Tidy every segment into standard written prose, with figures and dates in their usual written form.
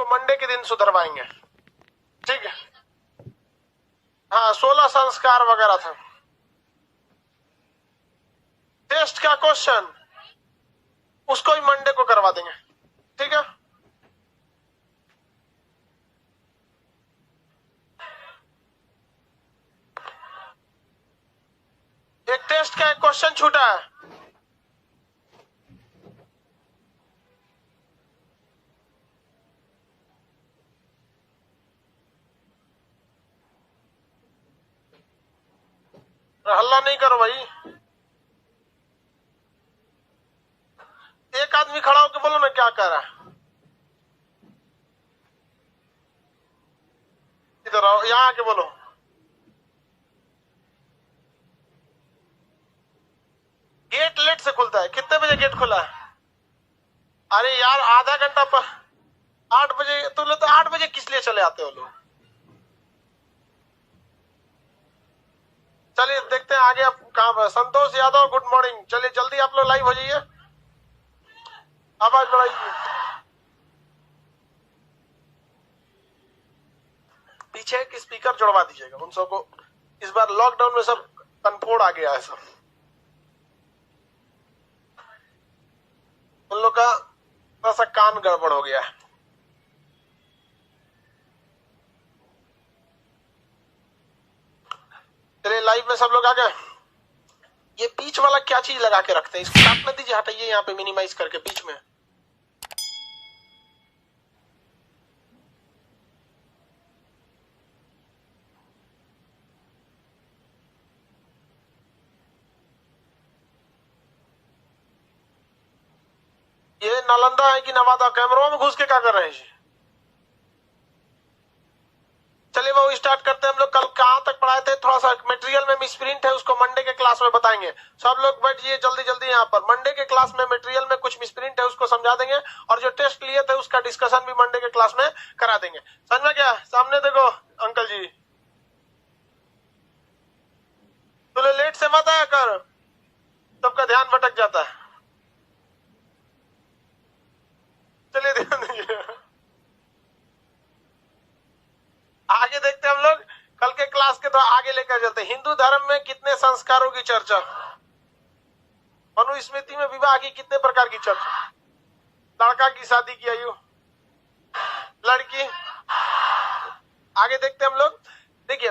को मंडे के दिन सुधरवाएंगे, ठीक है। हाँ, 16 संस्कार वगैरह था। टेस्ट का क्वेश्चन उसको ही मंडे को करवा देंगे, ठीक है। एक टेस्ट का एक क्वेश्चन छूटा है। हल्ला नहीं करो भाई। एक आदमी खड़ा होकर बोलो ना क्या कह रहा है। इधर आओ, यहाँ आके बोलो। गेट लेट से खुलता है। कितने बजे गेट खुला है? अरे यार आधा घंटा पर 8 बजे। तुम लोग तो 8 बजे किस लिए चले आते हो लोग? चलिए देखते हैं आगे आप कहाँ पर। Santosh Yadav good morning. चलिए जल्दी आप लोग लाइव हो जाइए, आवाज बढ़ाइए। पीछे एक स्पीकर जुड़वा दीजिएगा उन सबको। इस बार लॉकडाउन में सब कनफोड़ आ गया है सब। उन लोग का थोड़ा सा कान गड़बड़ हो गया है। चलिए लाइव में सब लोग आ गए। ये बीच वाला क्या चीज लगा के रखते हैं? इसको काटने दीजिए, हटाइए यहाँ पे मिनिमाइज करके बीच में। ये नालंदा है कि नवादा? कैमरों में घुस के क्या कर रहे हैं? चलिए वो स्टार्ट करते हैं। हम लोग कल कहाँ तक पढ़ाए थे? थोड़ा सा मटेरियल में मिसप्रिंट है, उसको मंडे के क्लास में बताएंगे। सब लोग बैठिए जल्दी जल्दी यहाँ पर। मंडे के क्लास में मटेरियल में कुछ मिसप्रिंट है, उसको समझा देंगे। और जो टेस्ट लिए थे उसका डिस्कशन भी मंडे के क्लास में करा देंगे। समझ में क्या? सामने देखो अंकल जी, तुझे लेट से मत आया कर, सबका ध्यान भटक जाता है। चलिए ध्यान दीजिए। आगे देखते हैं हम लोग कल के क्लास के। तो आगे लेकर चलते हैं। हिंदू धर्म में कितने संस्कारों की चर्चा? मनुस्मृति में विवाह की कितने प्रकार की चर्चा? लड़का की शादी की आयु, लड़की। आगे देखते हैं हम लोग। देखिए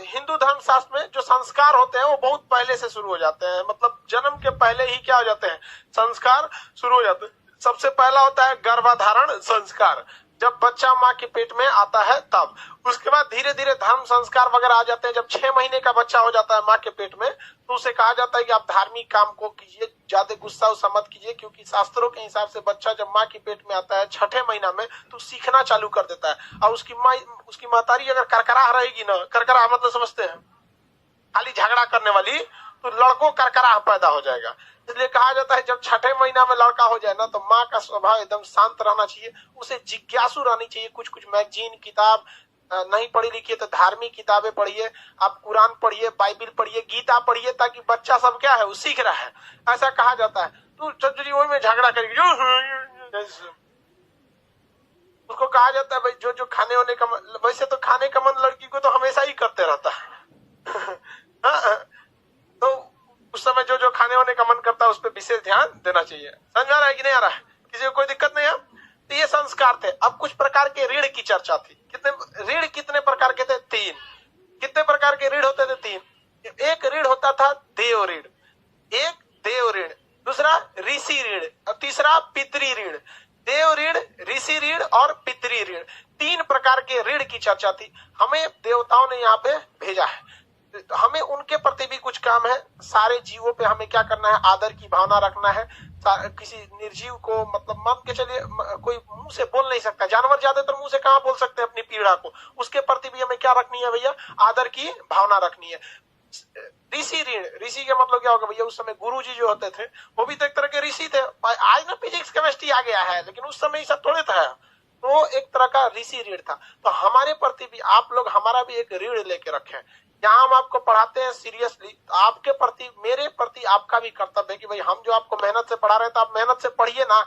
हिंदू धर्म शास्त्र में जो संस्कार होते हैं वो बहुत पहले से शुरू हो जाते हैं। मतलब जन्म के पहले ही क्या हो जाते हैं? संस्कार शुरू हो जाते हैं। सबसे पहला होता है गर्भाधारण संस्कार, जब बच्चा माँ के पेट में आता है तब। उसके बाद धीरे धीरे धर्म संस्कार वगैरह आ जाते हैं। जब 6 महीने का बच्चा हो जाता है माँ के पेट में, तो उसे कहा जाता है कि आप धार्मिक काम को कीजिए, ज्यादा गुस्सा उस्सा मत कीजिए, क्योंकि शास्त्रों के हिसाब से बच्चा जब माँ के पेट में आता है 6ठे महीना में तो सीखना चालू कर देता है। और उसकी महतारी अगर करकराह रहेगी ना, करकराह मतलब समझते हैं, खाली झगड़ा करने वाली, तो लड़कों करकराह पैदा हो जाएगा। इसलिए कहा जाता है जब 6ठे महीना में लड़का हो जाए ना, तो माँ का स्वभाव एकदम शांत रहना चाहिए। उसे जिज्ञासु रहनी चाहिए। कुछ कुछ मैगजीन किताब नहीं पढ़ी लिखी है तो धार्मिक किताबें पढ़िए, आप कुरान पढ़िए, बाइबिल पढ़िए, गीता पढ़िए, ताकि बच्चा सब क्या है वो सीख रहा है। ऐसा कहा जाता है। तो चंद्री वही में झगड़ा करेगी, उसको कहा जाता है भाई जो जो खाने होने का वैसे तो खाने का मन लड़की को तो हमेशा ही करते रहता है। तो उस समय जो जो खाने होने का मन करता है उस पर विशेष ध्यान देना चाहिए। समझ आ रहा है कि नहीं आ रहा है? किसी को कोई दिक्कत नहीं है? तो ये संस्कार थे। अब कुछ प्रकार के ऋण की चर्चा थी। ऋण कितने प्रकार के थे? 3। कितने प्रकार के ऋण होते थे? 3। एक ऋण होता था देव ऋण, एक देव ऋण, दूसरा ऋषि ऋण और तीसरा पितृ ऋण। देव ऋण, ऋषि ऋण और पितृ ऋण, 3 प्रकार के ऋण की चर्चा थी। हमें देवताओं ने यहाँ पे भेजा है, हमें उनके प्रति भी कुछ काम है। सारे जीवों पे हमें क्या करना है? आदर की भावना रखना है। किसी निर्जीव को मतलब मान के चलिए कोई मुंह से बोल नहीं सकता, जानवर ज्यादातर मुंह से कहाँ बोल सकते हैं अपनी पीड़ा को, उसके प्रति भी हमें क्या रखनी है भैया? आदर की भावना रखनी है। ऋषि ऋण, ऋषि का मतलब क्या होगा भैया? उस समय गुरु जी जो होते थे वो भी तो एक तरह के ऋषि थे। आज ना फिजिक्स केमिस्ट्री आ गया है, लेकिन उस समय सब थोड़े था। तो एक तरह का ऋषि ऋण था। तो हमारे प्रति भी आप लोग हमारा भी एक ऋण लेके रखें। यहाँ हम आपको पढ़ाते हैं सीरियसली, तो आपके प्रति मेरे प्रति आपका भी कर्तव्य है कि भाई हम जो आपको मेहनत से पढ़ा रहे हैं तो आप मेहनत से पढ़िए ना।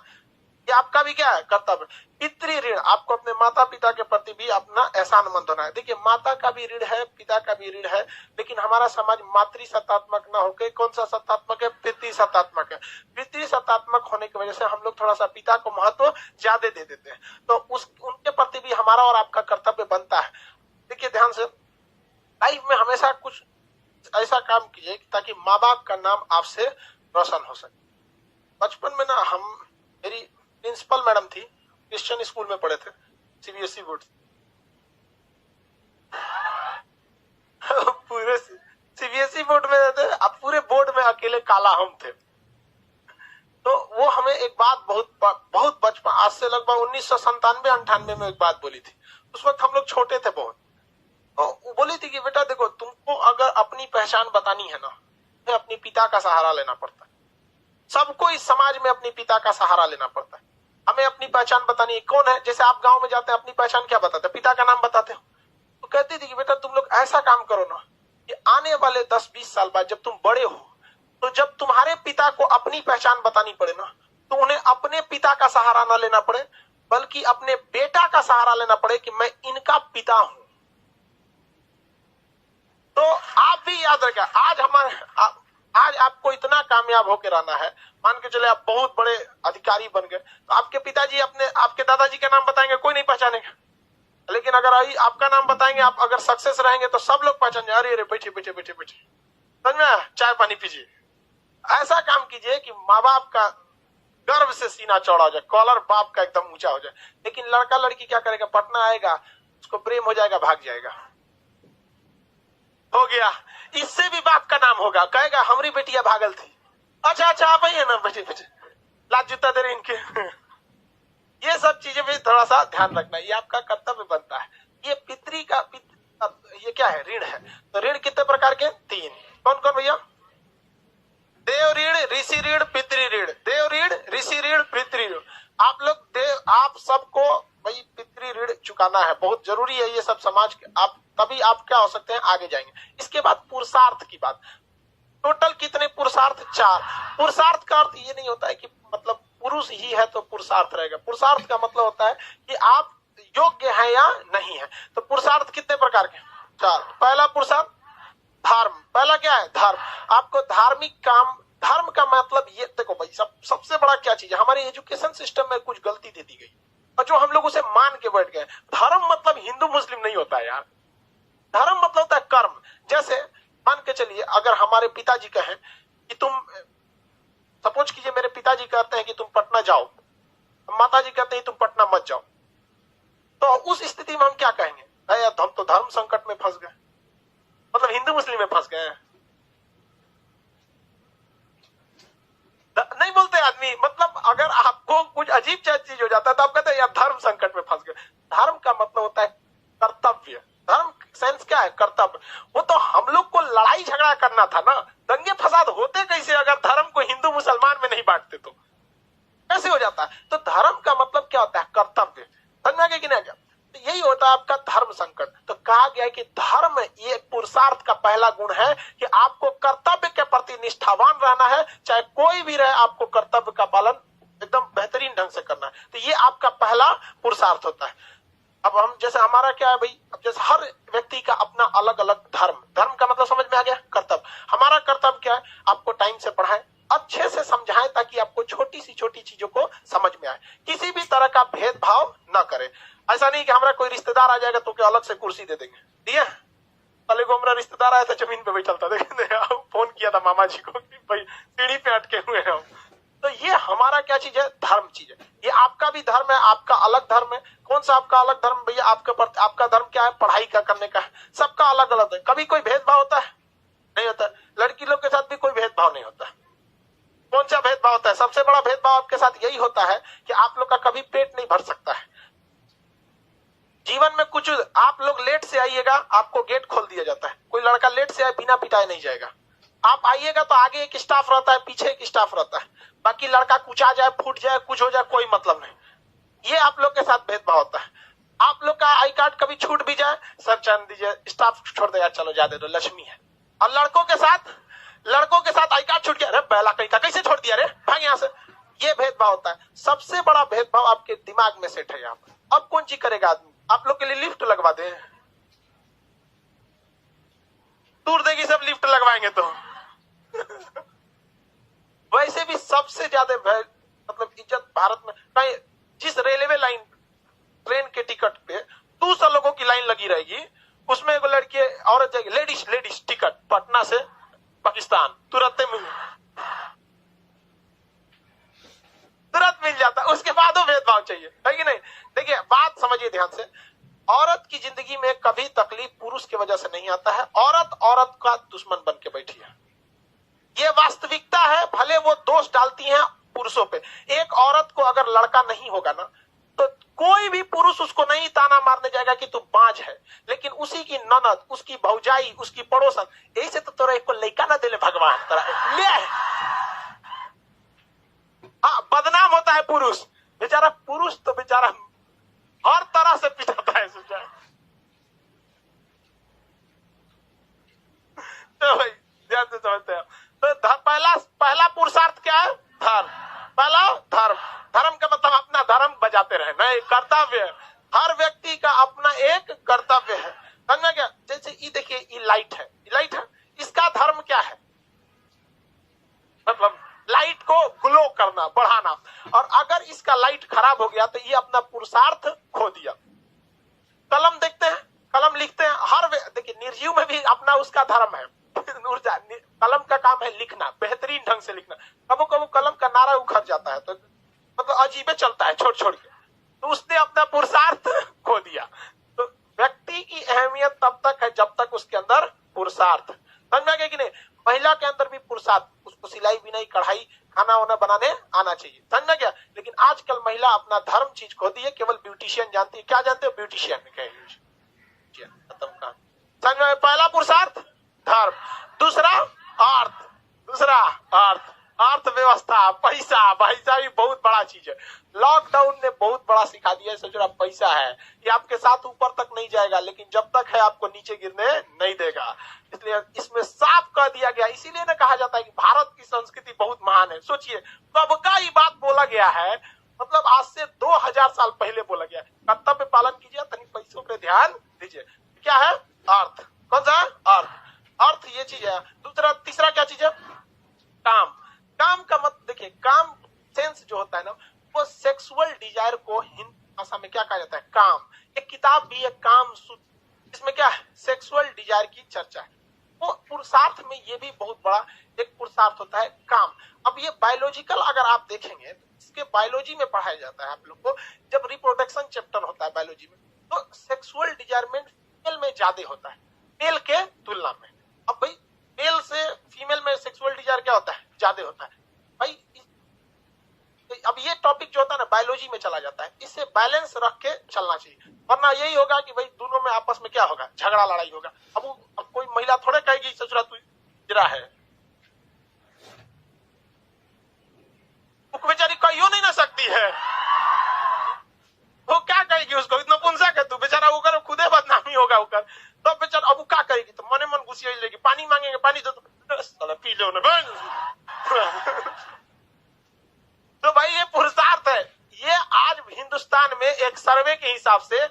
ये आपका भी क्या है? कर्तव्य। पितृ ऋण, आपको अपने माता पिता के प्रति भी अपना एहसानमंद होना है। देखिए माता का भी ऋण है, पिता का भी ऋण है, लेकिन हमारा समाज मातृ सत्तात्मक ना होकर कौन सा सत्तात्मक है? पितृ सत्तात्मक है। पितृ सत्तात्मक होने की वजह से हम लोग थोड़ा सा पिता को महत्व ज्यादा दे देते हैं, तो उनके प्रति भी हमारा और आपका कर्तव्य बनता है। देखिए ध्यान से, लाइफ में हमेशा कुछ ऐसा काम कीजिए ताकि माँ बाप का नाम आपसे रोशन हो सके। बचपन में ना मेरी प्रिंसिपल मैडम थी, क्रिश्चियन स्कूल में पढ़े थे, सीबीएसई बोर्ड। पूरे सीबीएसई बोर्ड में थे, अब पूरे बोर्ड में अकेले काला हम थे। तो वो हमें एक बात बहुत बचपन, आज से लगभग 1997-98 में एक बात बोली थी। उस वक्त हम लोग छोटे थे बहुत। तो बोली थी कि बेटा देखो, तुमको अगर अपनी पहचान बतानी है ना, तो अपने पिता का सहारा लेना पड़ता है। सबको इस समाज में अपने पिता का सहारा लेना पड़ता है। हमें अपनी पहचान बतानी है। कौन है? जैसे आप गांव में जाते हैं, अपनी पहचान क्या बताते हैं? पिता का नाम बताते हो। तो कहती थी कि बेटा तुम लोग ऐसा काम करो ना कि आने वाले 10-20 साल बाद जब तुम बड़े हो, तो जब तुम्हारे पिता को अपनी पहचान बतानी पड़े ना, तो उन्हें अपने पिता का सहारा ना लेना पड़े, बल्कि अपने बेटा का सहारा लेना पड़े कि मैं इनका पिता हूं। तो आप भी याद रखें, आज आपको इतना कामयाब होकर रहना है। मान के चले आप बहुत बड़े अधिकारी बन गए, तो आपके पिताजी आपके दादाजी का नाम बताएंगे, कोई नहीं पहचानेगा। लेकिन अगर आपका नाम बताएंगे, आप अगर सक्सेस रहेंगे तो सब लोग पहचानेंगे। अरे अरे बैठे बैठे बैठे बैठे, समझ में? चाय पानी पीजिए। ऐसा काम कीजिए कि माँ बाप का गर्व से सीना चौड़ा हो जाए, कॉलर बाप का एकदम ऊंचा हो जाए। लेकिन लड़का लड़की क्या करेगा? पटना आएगा, उसको प्रेम हो जाएगा, भाग जाएगा, हो गया। इससे भी बाप का नाम होगा, कहेगा हमारी बेटिया भागल थी। अच्छा आप ही है ना, बैठे बैठे लात जूता दे रहे इनके। ये सब चीजें भी थोड़ा सा ध्यान रखना, ये आपका कर्तव्य बनता है। ये ये क्या है? ऋण है। तो ऋण कितने प्रकार के? 3। कौन कौन भैया? देव ऋण, ऋषि ऋण, पितृ ऋण। देव ऋण, ऋषि ऋण, पितृ ऋण। आप सबको भाई पितृ ऋण चुकाना है, बहुत जरूरी है ये सब समाज के। तभी आप क्या हो सकते हैं? आगे जाएंगे। इसके बाद पुरुषार्थ की बात। टोटल कितने पुरुषार्थ? 4। पुरुषार्थ का अर्थ ये नहीं होता है कि मतलब पुरुष ही है तो पुरुषार्थ रहेगा। पुरुषार्थ का मतलब होता है कि आप योग्य हैं या नहीं है। तो पुरुषार्थ कितने प्रकार के? 4। पहला पुरुषार्थ धर्म। पहला क्या है? धर्म। आपको धार्मिक काम, धर्म का मतलब ये देखो भाई, सबसे बड़ा क्या चीज है? हमारे एजुकेशन सिस्टम में कुछ गलती दे दी गई और जो हम लोग उसे मान के बैठ गए। धर्म मतलब हिंदू मुस्लिम नहीं होता है यार। धर्म मतलब होता है कर्म। जैसे मान के चलिए, अगर हमारे पिताजी कहें कि तुम, सपोज कीजिए मेरे पिताजी कहते हैं कि तुम पटना जाओ, माताजी कहते हैं तुम पटना मत जाओ, तो उस स्थिति में हम क्या कहेंगे? हम तो धर्म संकट में फंस गए, मतलब हिंदू मुस्लिम में फंस गए। नहीं बोलते आदमी, मतलब अगर आपको कुछ अजीब चीज हो जाता है तो आप कहते हैं यार धर्म संकट में फंस गए। धर्म का मतलब होता है कर्तव्य। धर्म सेंस क्या है? कर्तव्य। वो तो हम लोग को लड़ाई झगड़ा करना था ना, दंगे फसाद होते कैसे अगर धर्म को हिंदू मुसलमान में नहीं बांटते? तो कैसे हो जाता है? तो धर्म का मतलब क्या होता है? कर्तव्य। समझ में आ गया कि नहीं? तो यही होता है आपका धर्म संकट। तो कहा गया है कि धर्म ये पुरुषार्थ का पहला गुण है कि आपको कर्तव्य के प्रति निष्ठावान रहना है, चाहे कोई भी रहे, आपको कर्तव्य का पालन एकदम बेहतरीन ढंग से करना है। तो ये आपका पहला पुरुषार्थ होता है। अब हम जैसे हमारा क्या है भाई, अब जैसे हर व्यक्ति का अपना अलग अलग धर्म, धर्म का मतलब समझ में आ गया? कर्तव्य। हमारा कर्तव्य क्या है? आपको टाइम से पढ़ाएं, अच्छे से समझाएं ताकि आपको छोटी सी छोटी चीजों को समझ में आए। किसी भी तरह का भेदभाव न करें। ऐसा नहीं कि हमारा कोई रिश्तेदार आ जाएगा तो क्या अलग से कुर्सी दे देंगे। दिया कल को हमारा रिश्तेदार आया था, जमीन पे बैठा था, देखते फोन किया था मामा जी को कि भाई सीढ़ी पे अटके हुए हैं हम। तो ये हमारा क्या चीज है? धर्म चीज है। ये आपका भी धर्म है, आपका अलग धर्म है। कौन सा आपका अलग धर्म भैया? आपका धर्म क्या है? पढ़ाई का करने का है। सबका अलग अलग है। कभी कोई भेदभाव होता है? नहीं होता। लड़की लोग के साथ भी कोई भेदभाव नहीं होता। कौन सा भेदभाव होता है? सबसे बड़ा भेदभाव आपके साथ यही होता है कि आप लोग का कभी पेट नहीं भर सकता है। जीवन में कुछ आप लोग लेट से आइएगा, आपको गेट खोल दिया जाता है। कोई लड़का लेट से आए बिना पिटाए नहीं जाएगा। आप आइएगा तो आगे एक स्टाफ रहता है, पीछे एक स्टाफ रहता है। बाकी लड़का कुचा जाए, फूट जाए, कुछ हो जाए, कोई मतलब नहीं। ये आप लोग के साथ भेदभाव होता है। आप लोग का आई कार्ड कभी छूट भी जाए, सर चैन दीजिए, स्टाफ छोड़ दे यार, चलो जा दे दो, लक्ष्मी है। और लड़कों के साथ आई कार्ड छूट गया, अरे बैला कहीं का कैसे छोड़ दिया रे, भाग यहाँ से, ये भेदभाव होता है। सबसे बड़ा भेदभाव आपके दिमाग में सेट है यहाँ पर। अब कौन चीज करेगा आदमी? आप लोग के लिए लिफ्ट लगवा दे, दूर देगी सब लिफ्ट लगवाएंगे तो वैसे भी सबसे ज्यादा मतलब इज्जत भारत में कहीं, जिस रेलवे लाइन ट्रेन के टिकट पे 200 लोगों की लाइन लगी रहेगी, उसमें एगो लड़की औरत जाएगी, लेडीज टिकट पटना से पाकिस्तान तुरंत मिल जाता, उसके बाद वो भेदभाव चाहिए, है कि नहीं? देखिए बात समझिए ध्यान से, औरत की जिंदगी में कभी तकलीफ पुरुष की वजह से नहीं आता है। औरत का दुश्मन बन के बैठी है, ये वास्तविकता है। भले वो दोष डालती हैं पुरुषों पे। एक औरत को अगर लड़का नहीं होगा ना, तो कोई भी पुरुष उसको नहीं ताना मारने जाएगा कि तू बांझ है, लेकिन उसी की ननद, उसकी भौजाई, उसकी पड़ोसन, यही से तो तोरा एक को लड़का ना दिले भगवान, ले हाँ, बदनाम होता है पुरुष। बेचारा पुरुष तो बेचारा हर तरह से पिटाता है, सोचा तो भाई ध्यान से समझते हैं। तो पहला पुरुषार्थ क्या है? धर्म। पहला धर्म का मतलब अपना धर्म बजाते रहे, नहीं कर्तव्य। हर व्यक्ति का अपना एक कर्तव्य है, समझ क्या? जैसे ये देखिए, ये लाइट है, इसका धर्म क्या है? मतलब लाइट को ग्लो करना, बढ़ाना। और अगर इसका लाइट खराब हो गया तो ये अपना पुरुषार्थ खो दिया। कलम देखते हैं, कलम लिखते हैं, हर देखिए निर्जीव में भी अपना उसका धर्म है। कलम का काम है लिखना, बेहतरीन ढंग से लिखना। कबो कबो कलम का नारा उखड़ जाता है तो मतलब अजीबे चलता है छोड़ छोड़ के, तो उसने अपना पुरुषार्थ खो दिया। तो व्यक्ति की अहमियत तब तक है जब तक उसके अंदर पुरुषार्थ, समझ में आ गया कि नहीं? महिला के अंदर भी पुरुषार्थ, उसको सिलाई बिनाई कढ़ाई खाना वाना बनाने आना चाहिए, समझ में गया? लेकिन आजकल महिला अपना धर्म चीज खो दी है, केवल ब्यूटिशियन जानती है। क्या जानते हो? ब्यूटिशियन खत्म का। समझ में? पहला पुरुषार्थ धर्म, दूसरा अर्थव्यवस्था, पैसा भी बहुत बड़ा चीज है। लॉकडाउन ने बहुत बड़ा सिखा दिया है। सोच रहा पैसा है, ये आपके साथ ऊपर तक नहीं जाएगा, लेकिन जब तक है आपको नीचे गिरने नहीं देगा। इसलिए इसमें साफ कह दिया गया। इसीलिए ना कहा जाता है कि भारत की संस्कृति बहुत महान है। सोचिए कब का ये बात बोला गया है, मतलब आज से 2000 साल पहले बोला गया। कर्तव्य पालन कीजिए, तनी पैसों पे ध्यान दीजिए। क्या है? अर्थ। कौन सा? अर्थ ये चीज है। तीसरा क्या चीज है? काम का मत देखिए, काम सेंस जो होता है ना, वो सेक्सुअल डिजायर को हिंदी भाषा में क्या कहा जाता है? काम। एक किताब भी है काम सूत्र, इसमें क्या है? सेक्सुअल डिजायर की चर्चा है। वो पुरुषार्थ में ये भी बहुत बड़ा एक पुरुषार्थ होता है, काम। अब ये बायोलॉजिकल अगर आप देखेंगे तो इसके बायोलॉजी में पढ़ाया जाता है आप लोग को। जब रिप्रोडक्शन चैप्टर होता है बायोलॉजी में, तो सेक्सुअल डिजायरमेंट फीमेल में ज्यादा होता है मेल के तुलना में। अब भाई मेल से फीमेल में सेक्सुअल डिजायर क्या होता है? ज्यादा होता है भाई। अब ये टॉपिक जो होता है ना बायोलॉजी में चला जाता है, इससे बैलेंस रख के चलना चाहिए, वरना यही होगा कि भाई दोनों में आपस में क्या होगा? झगड़ा लड़ाई होगा। अब कोई महिला थोड़े कहेगी ससुरा तू गिरा है, वो बेचारी कहियो नहीं ना सकती है। वो क्या कहेगी उसको? इतना पुंसा कर तू बेचारा, वो खुदे बदनामी होगा उकर। तो बेचारा अब वो क्या करेगी? तो मने मन गुस्सा लेगी, पानी मांगेंगे, पानी दो तो साला पी लो ना। तो भाई ये पुरुषार्थ है। ये आज हिंदुस्तान में एक सर्वे के हिसाब से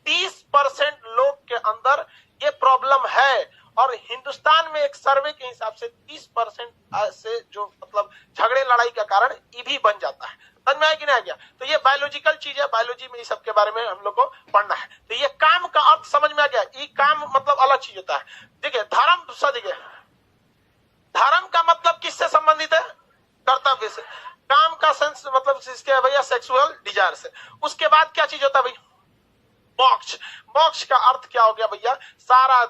30% लोग के अंदर ये प्रॉब्लम है, और हिंदुस्तान में एक सर्वे के हिसाब से 30% से जो मतलब झगड़े लड़ाई का कारण ये भी बन जाता है। समझ में आया कि नहीं आ गया? तो ये बायोलॉजिकल चीज है, बायोलॉजी में इस सब के बारे में हम लोग को पढ़ना है। तो ये काम का अर्थ समझ में आ गया? ये काम मतलब अलग चीज होता है। देखिए धर्म, धर्म का मतलब किससे संबंधित है? कर्तव्य से। काम का सेंस मतलब इसके भैया सेक्सुअल डिजायर से। उसके बाद क्या चीज होता है भाई? मोक्ष। मोक्ष का अर्थ क्या हो गया भैया? सारा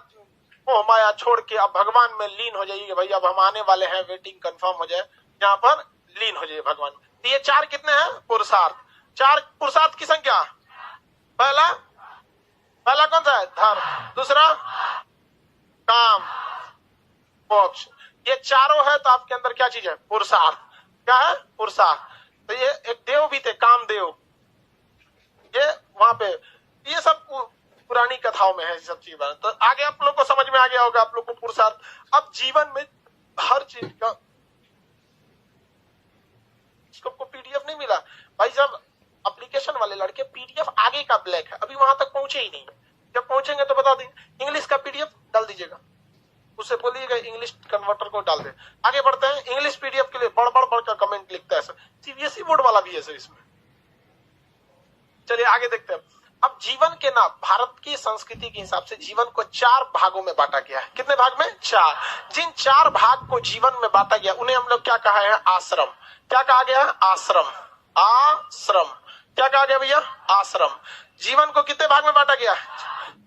मोह माया छोड़ के अब भगवान में लीन हो जाइए भैया। अब हम आने वाले हैं, वेटिंग कंफर्म हो जाए, यहाँ पर लीन हो जाइए भगवान। तो ये चार कितने हैं? पुरुषार्थ। चार पुरुषार्थ की संख्या। पहला कौन सा है? धर्म। दूसरा काम, मोक्ष। ये चारों है तो आपके अंदर क्या चीज है? पुरुषार्थ। क्या है? पुरुषार्थ। तो ये एक देव भी थे, कामदेव, ये वहां पे ये सब पुरानी कथाओं में है सब चीज। तो आगे आप लोग को समझ में आ गया होगा, आप लोग को पुरुषार्थ। अब जीवन में हर चीज का सबको पीडीएफ नहीं मिला भाई, जब एप्लीकेशन वाले लड़के पीडीएफ आगे का ब्लैक है, अभी वहां तक पहुंचे ही नहीं, जब पहुंचेंगे तो बता देंगे। इंग्लिश का पीडीएफ डाल दीजिएगा, उससे बोलिएगा इंग्लिश कन्वर्टर को डाल दे। आगे बढ़ते हैं, इंग्लिश पीडीएफ के लिए बड़ का कमेंट लिखता है सर, सीबीएसई बोर्ड वाला भी है सर इसमें। चलिए आगे देखते हैं। अब जीवन के नाम, भारत की संस्कृति के हिसाब से जीवन को 4 भागों में बांटा गया है। कितने भाग में? 4। जिन 4 भाग को जीवन में बांटा गया उन्हें हम लोग क्या कहा है? आश्रम। क्या कहा गया? आश्रम। आश्रम। क्या कहा गया भैया? आश्रम। जीवन को कितने भाग में बांटा गया?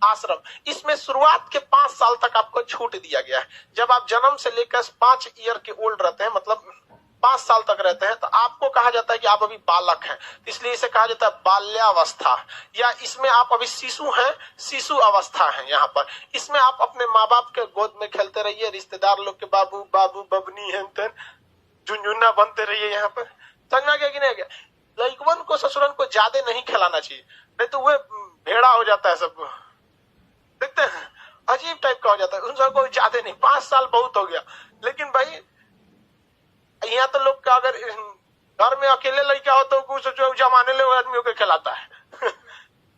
आश्रम। इसमें शुरुआत के 5 साल तक आपको छूट दिया गया है। जब आप जन्म से लेकर 5 ईयर के ओल्ड रहते हैं, मतलब 5 साल तक रहते हैं, तो आपको कहा जाता है कि आप अभी बालक हैं, इसलिए इसे कहा जाता है बाल्यावस्था, या इसमें आप अभी शिशु हैं, शिशु अवस्था है। यहाँ पर इसमें आप अपने माँ बाप के गोद में खेलते रहिए, रिश्तेदार लोग के बाबू बाबू बबनी है झुनझुना बनते रहिए। यहाँ पर समझ में आ गया कि नहीं आ गया? लड़कवन को ससुरन को ज्यादा नहीं खिलाना चाहिए, नहीं तो वह भेड़ा हो जाता है। सब देखते हैं अजीब टाइप का हो जाता है, उन सबको ज्यादा नहीं, 5 साल बहुत हो गया। लेकिन भाई यहाँ तो लोग का अगर घर में अकेले लड़का हो तो कुछ जो जमाने ले आदमियों को खिलाता है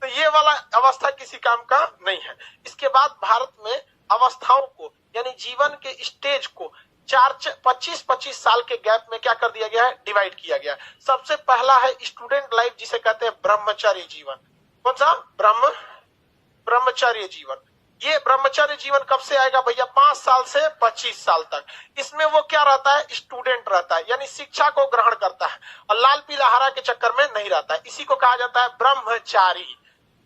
तो ये वाला अवस्था किसी काम का नहीं है। इसके बाद भारत में अवस्थाओं को, यानी जीवन के स्टेज को 25-25 साल के गैप में क्या कर दिया गया है? डिवाइड किया गया है। सबसे पहला है स्टूडेंट लाइफ, जिसे कहते हैं ब्रह्मचर्य जीवन। कौन सा? ब्रह्मचर्य जीवन। ये ब्रह्मचर्य जीवन कब से आएगा भैया? 5 साल से 25 साल तक। इसमें वो क्या रहता है? स्टूडेंट रहता है, यानी शिक्षा को ग्रहण करता है और लाल पीला हरा के चक्कर में नहीं रहता है। इसी को कहा जाता है ब्रह्मचारी।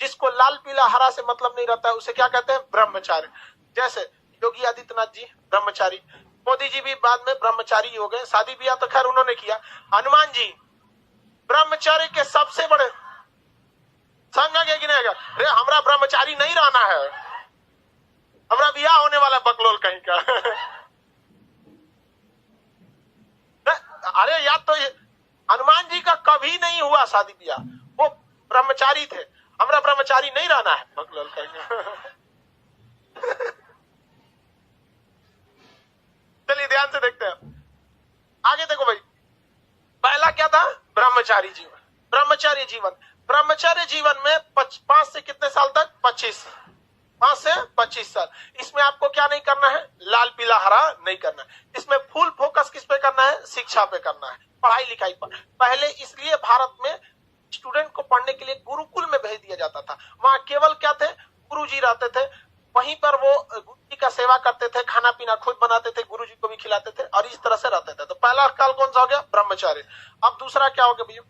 जिसको लाल पीला हरा से मतलब नहीं रहता है उसे क्या कहते हैं? ब्रह्मचारी। जैसे योगी आदित्यनाथ जी ब्रह्मचारी, मोदी जी भी बाद में ब्रह्मचारी हो गए, शादी ब्याह तो खैर उन्होंने किया। हनुमान जी ब्रह्मचारी के सबसे बड़े, समझा गया कि नहीं? अरे हमरा ब्रह्मचारी नहीं रहना है, हमरा ब्याह होने वाला बकलोल कहीं का अरे याद तो हनुमान जी का कभी नहीं हुआ शादी ब्याह, वो ब्रह्मचारी थे। हमरा ब्रह्मचारी नहीं रहना है, बकलोल कहीं का चलिए ध्यान से देखते हैं आगे। देखो भाई, पहला क्या था? ब्रह्मचारी जीवन। ब्रह्मचर्य जीवन, ब्रह्मचर्य जीवन में 5 से कितने साल तक? 25 से 25 साल। इसमें आपको क्या नहीं करना है? लाल पीला हरा नहीं करना है। इसमें फुल फोकस किस पे करना है? शिक्षा पे करना है, पढ़ाई लिखाई पर। पहले इसलिए भारत में स्टूडेंट को पढ़ने के लिए गुरुकुल में भेज दिया जाता था। वहां केवल क्या थे? गुरु जी रहते थे, वहीं पर वो गुरु जी का सेवा करते थे, खाना पीना खुद बनाते थे, गुरु जी को भी खिलाते थे, और इस तरह से रहते थे। तो पहला काल कौन सा हो गया? ब्रह्मचार्य। अब दूसरा क्या हो गया भैया?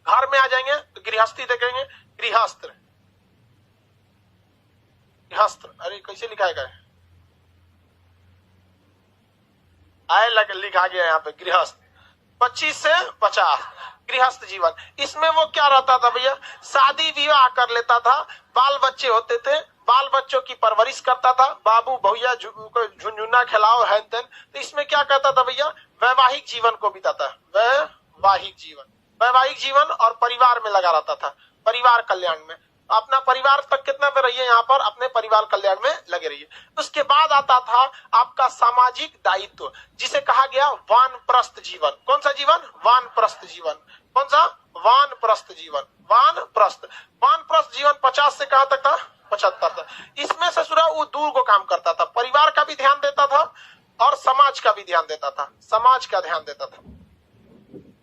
घर में आ जाएंगे तो गृहस्थी देखेंगे। गृहस्थ, अरे कैसे लिखा है? आए लिखा गया यहाँ पे गृहस्थ। 25 से 50 गृहस्थ जीवन। इसमें वो क्या रहता था भैया? शादी विवाह कर लेता था, बाल बच्चे होते थे, बाल बच्चों की परवरिश करता था, बाबू भैया झुनझुना खिलाओ है। तो इसमें क्या कहता था भैया? वैवाहिक जीवन को बिताता। वैवाहिक जीवन और परिवार में लगा रहता था, परिवार कल्याण में। अपना परिवार तक कितना में रहिए, यहाँ पर अपने परिवार कल्याण में लगे रहिए। उसके बाद आता था आपका सामाजिक दायित्व, जिसे कहा गया वानप्रस्थ जीवन। कौन सा जीवन? वानप्रस्थ जीवन। कौन सा? वानप्रस्थ जीवन। वानप्रस्थ जीवन 50 से कहां तक था? 75 तक। इसमें ससुरा वो दूर को काम करता था, परिवार का भी ध्यान देता था और समाज का भी ध्यान देता था।